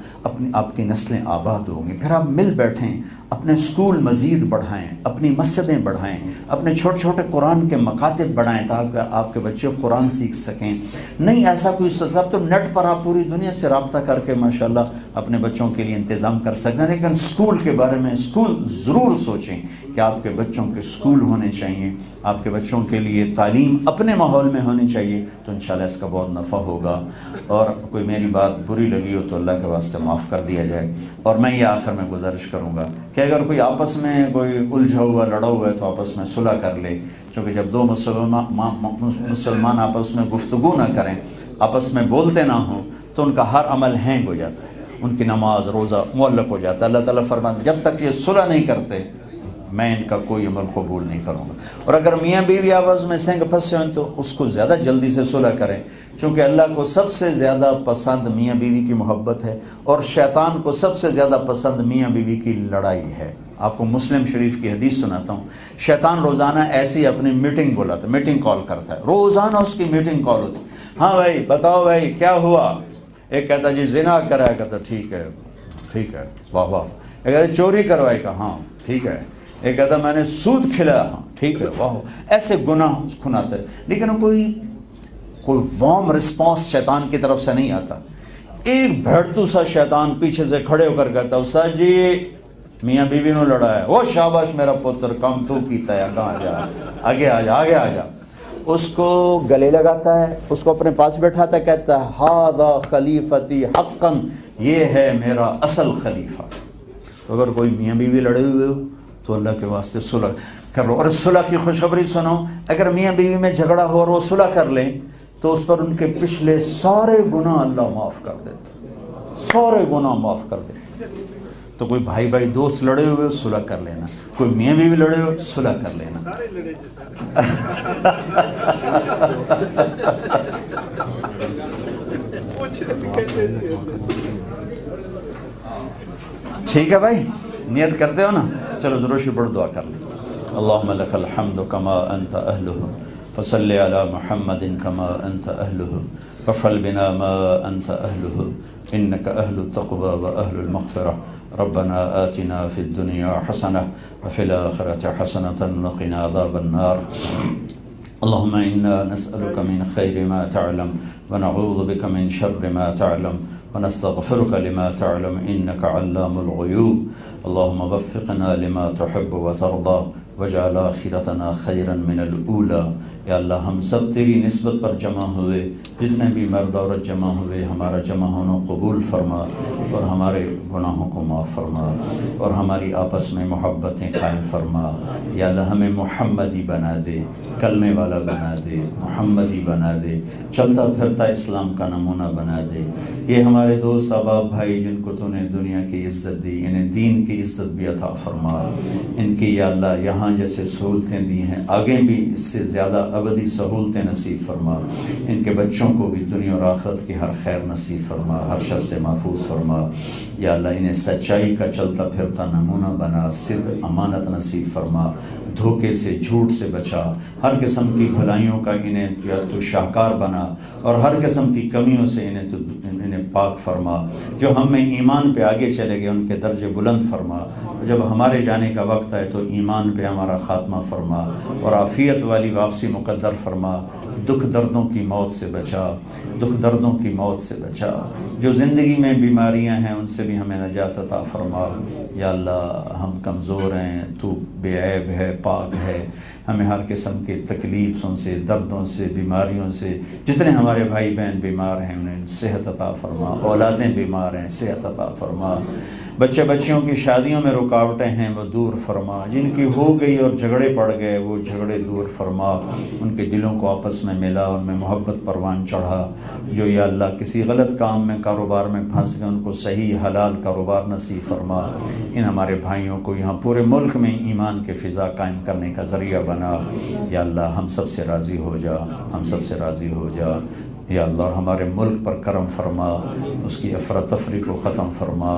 آپ کی نسلیں آباد ہوں گی۔ پھر آپ مل بیٹھیں، اپنے سکول مزید بڑھائیں، اپنی مسجدیں بڑھائیں، اپنے چھوٹے چھوٹے قرآن کے مکاتب بڑھائیں تاکہ آپ کے بچے قرآن سیکھ سکیں۔ نہیں ایسا کوئی سلسلہ تو نیٹ پر آپ پوری دنیا سے رابطہ کر کے ماشاءاللہ اپنے بچوں کے لیے انتظام کر سکتے ہیں، لیکن سکول کے بارے میں سکول ضرور سوچیں کہ آپ کے بچوں کے سکول ہونے چاہیے، آپ کے بچوں کے لیے تعلیم اپنے ماحول میں ہونی چاہیے، تو انشاءاللہ اس کا بہت نفع ہوگا۔ اور کوئی میری بات بری لگی ہو تو اللہ کے واسطے معاف کر دیا جائے۔ اور میں یہ آخر میں گزارش کروں گا کہ اگر کوئی آپس میں کوئی الجھا ہوا لڑا ہوا ہے تو آپس میں صلح کر لے، کیونکہ جب دو مسلمان آپس میں گفتگو نہ کریں، آپس میں بولتے نہ ہوں، تو ان کا ہر عمل ہینگ ہو جاتا ہے، ان کی نماز روزہ معلق ہو جاتا ہے۔ اللہ تعالیٰ فرماتا جب تک یہ صلح نہیں کرتے میں ان کا کوئی عمل قبول نہیں کروں گا۔ اور اگر میاں بیوی آپس میں سنگ پھنسے ہوئے تو اس کو زیادہ جلدی سے صلح کریں، چونکہ اللہ کو سب سے زیادہ پسند میاں بیوی کی محبت ہے، اور شیطان کو سب سے زیادہ پسند میاں بیوی کی لڑائی ہے۔ آپ کو مسلم شریف کی حدیث سناتا ہوں، شیطان روزانہ ایسی اپنی میٹنگ بلاتا ہے، میٹنگ کال کرتا ہے، روزانہ اس کی میٹنگ کال ہوتی ہے۔ ہاں بھائی بتاؤ بھائی کیا ہوا؟ ایک کہتا جی زنا کرا، کہتا ٹھیک ہے واہ واہ۔ ایک کہتا چوری کروائی، کہا ہاں ٹھیک ہے۔ ایک کہتا میں نے سود کھلایا، ہاں ٹھیک ہے واہ۔ ایسے گناہ کھناتے، لیکن کوئی وارم رسپانس شیطان کی طرف سے نہیں آتا۔ ایک بھڑتو سا شیطان پیچھے سے کھڑے ہو کر کہتا استاد جی میاں بیوی نے لڑا ہے، وہ شاباش میرا پتر کام تو کیتا ہے، کہاں جا آگے آ جا۔ اس کو گلے لگاتا ہے، اس کو اپنے پاس بیٹھاتا ہے، کہتا ہے ہذا خلیفتی حقا، یہ ہے میرا اصل خلیفہ۔ تو اگر کوئی میاں بیوی لڑے ہوئے ہو تو اللہ کے واسطے صلح کر لو۔ اور اس صلح کی خوشخبری سنو، اگر میاں بیوی میں جھگڑا ہو اور وہ صلح کر لیں تو اس پر ان کے پچھلے سارے گناہ اللہ معاف کر دیتے، سارے گناہ معاف کر دیتے۔ تو کوئی بھائی دوست لڑے ہوئے صلح کر لینا، کوئی میاں بیوی لڑے ہوئے صلح کر لینا۔ ٹھیک ہے بھائی، نیت کرتے ہو نا؟ چلو ضرور پڑھ دعا کر لیں۔ اللہم لک الحمد کما انت اہلہ فصل علی محمد کما انت اہلہ وفعل بنا ما انت اہلہ انک اہل التقوی و اہل المغفرہ ربنا آتنا فی الدنیا حسنہ وفی الآخرۃ حسنۃ وقنا عذاب النار اللہم انا نسألک من خیر ما تعلم ونعوذ بک من شر ما تعلم ونستغفرك لما تعلم إنك علام الغيوب اللهم وفقنا لما تحب وترضى واجعل آخرتنا خيرا من الأولى۔ یا اللہ ہم سب تیری نسبت پر جمع ہوئے، جتنے بھی مرد عورت جمع ہوئے، ہمارا جمع ہونا قبول فرما اور ہمارے گناہوں کو معاف فرما اور ہماری آپس میں محبتیں قائم فرما۔ یا اللہ ہمیں محمدی بنا دے، کلمے والا بنا دے، محمدی بنا دے، چلتا پھرتا اسلام کا نمونہ بنا دے۔ یہ ہمارے دوست احباب بھائی جن کو تو نے دنیا کی عزت دی، انہیں دین کی عزت بھی عطا فرما۔ ان کی یا اللہ یہاں جیسے سہولتیں دی ہیں آگے بھی اس سے زیادہ ابدی سہولتیں نصیب فرما۔ ان کے بچوں کو بھی دنیا اور آخرت کی ہر خیر نصیب فرما، ہر شر سے محفوظ فرما۔ یا اللہ انہیں سچائی کا چلتا پھرتا نمونہ بنا، صدق امانت نصیب فرما، دھوکے سے جھوٹ سے بچا، ہر قسم کی بھلائیوں کا انہیں تو شاہکار بنا اور ہر قسم کی کمیوں سے انہیں پاک فرما۔ جو ہم میں ایمان پہ آگے چلے گئے ان کے درجے بلند فرما، جب ہمارے جانے کا وقت ہے تو ایمان پہ ہمارا خاتمہ فرما اور عافیت والی واپسی مقدر فرما۔ دکھ دردوں کی موت سے بچا، دکھ دردوں کی موت سے بچا، جو زندگی میں بیماریاں ہیں ان سے بھی ہمیں نجات عطا فرما۔ یا اللہ ہم کمزور ہیں، تو بے عیب ہے، پاک ہے، ہمیں ہر قسم کے تکلیفوں سے، دردوں سے، بیماریوں سے، جتنے ہمارے بھائی بہن بیمار ہیں انہیں صحت عطا فرما، اولادیں بیمار ہیں صحت عطا فرما، بچے بچیوں کی شادیوں میں رکاوٹیں ہیں وہ دور فرما، جن کی ہو گئی اور جھگڑے پڑ گئے وہ جھگڑے دور فرما، ان کے دلوں کو آپس میں ملا، ان میں محبت پروان چڑھا، جو یا اللہ کسی غلط کام میں کاروبار میں پھنس گئے ان کو صحیح حلال کاروبار نصیب فرما، ان ہمارے بھائیوں کو یہاں پورے ملک میں ایمان کے فضا قائم کرنے کا ذریعہ بنا۔ یا اللہ ہم سب سے راضی ہو جا، ہم سب سے راضی ہو جا یا اللہ، اور ہمارے ملک پر کرم فرما، اس کی افراتفری کو ختم فرما۔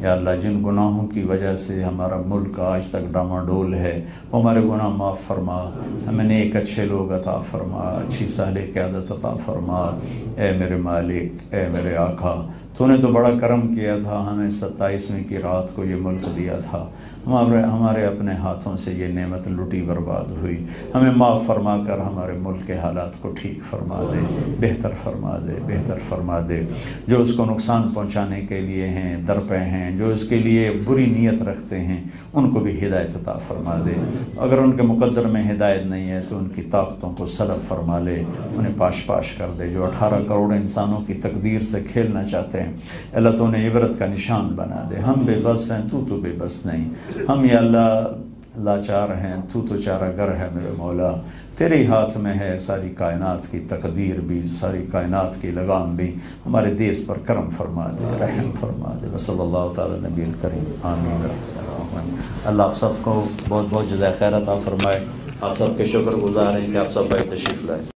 یا اللہ جن گناہوں کی وجہ سے ہمارا ملک آج تک ڈاماڈول ہے وہ ہمارے گناہ معاف فرما، ہمیں نیک اچھے لوگ عطا فرما، اچھی صالح قیادت عطا فرما۔ اے میرے مالک، اے میرے آقا، تو نے تو بڑا کرم کیا تھا، ہمیں 27ویں کی رات کو یہ ملک دیا تھا، ہمارے اپنے ہاتھوں سے یہ نعمت لٹی برباد ہوئی، ہمیں معاف فرما کر ہمارے ملک کے حالات کو ٹھیک فرما دے، بہتر فرما دے، بہتر فرما دے۔ جو اس کو نقصان پہنچانے کے لیے ہیں، در پہ ہیں، جو اس کے لیے بری نیت رکھتے ہیں ان کو بھی ہدایت عطا فرما دے، اگر ان کے مقدر میں ہدایت نہیں ہے تو ان کی طاقتوں کو سلب فرما لے، انہیں پاش پاش کر دے۔ جو 18 کروڑ انسانوں کی تقدیر سے کھیلنا چاہتے ہیں اللہ تو انہیں عبرت کا نشان بنا دے۔ ہم بے بس ہیں، تو بے بس نہیں، ہم یا اللہ لاچار ہیں، تو چارہ گر ہے میرے مولا، تیرے ہاتھ میں ہے ساری کائنات کی تقدیر بھی، ساری کائنات کی لگام بھی، ہمارے دیس پر کرم فرما دے، رحم فرما دے۔ صلی اللہ تعالی نبی الکریم، آمین۔ اللہ آپ سب کو بہت بہت جزائے خیر عطا فرمائے، آپ سب کے شکر گزار ہیں کہ آپ سب بھائی تشریف لائے۔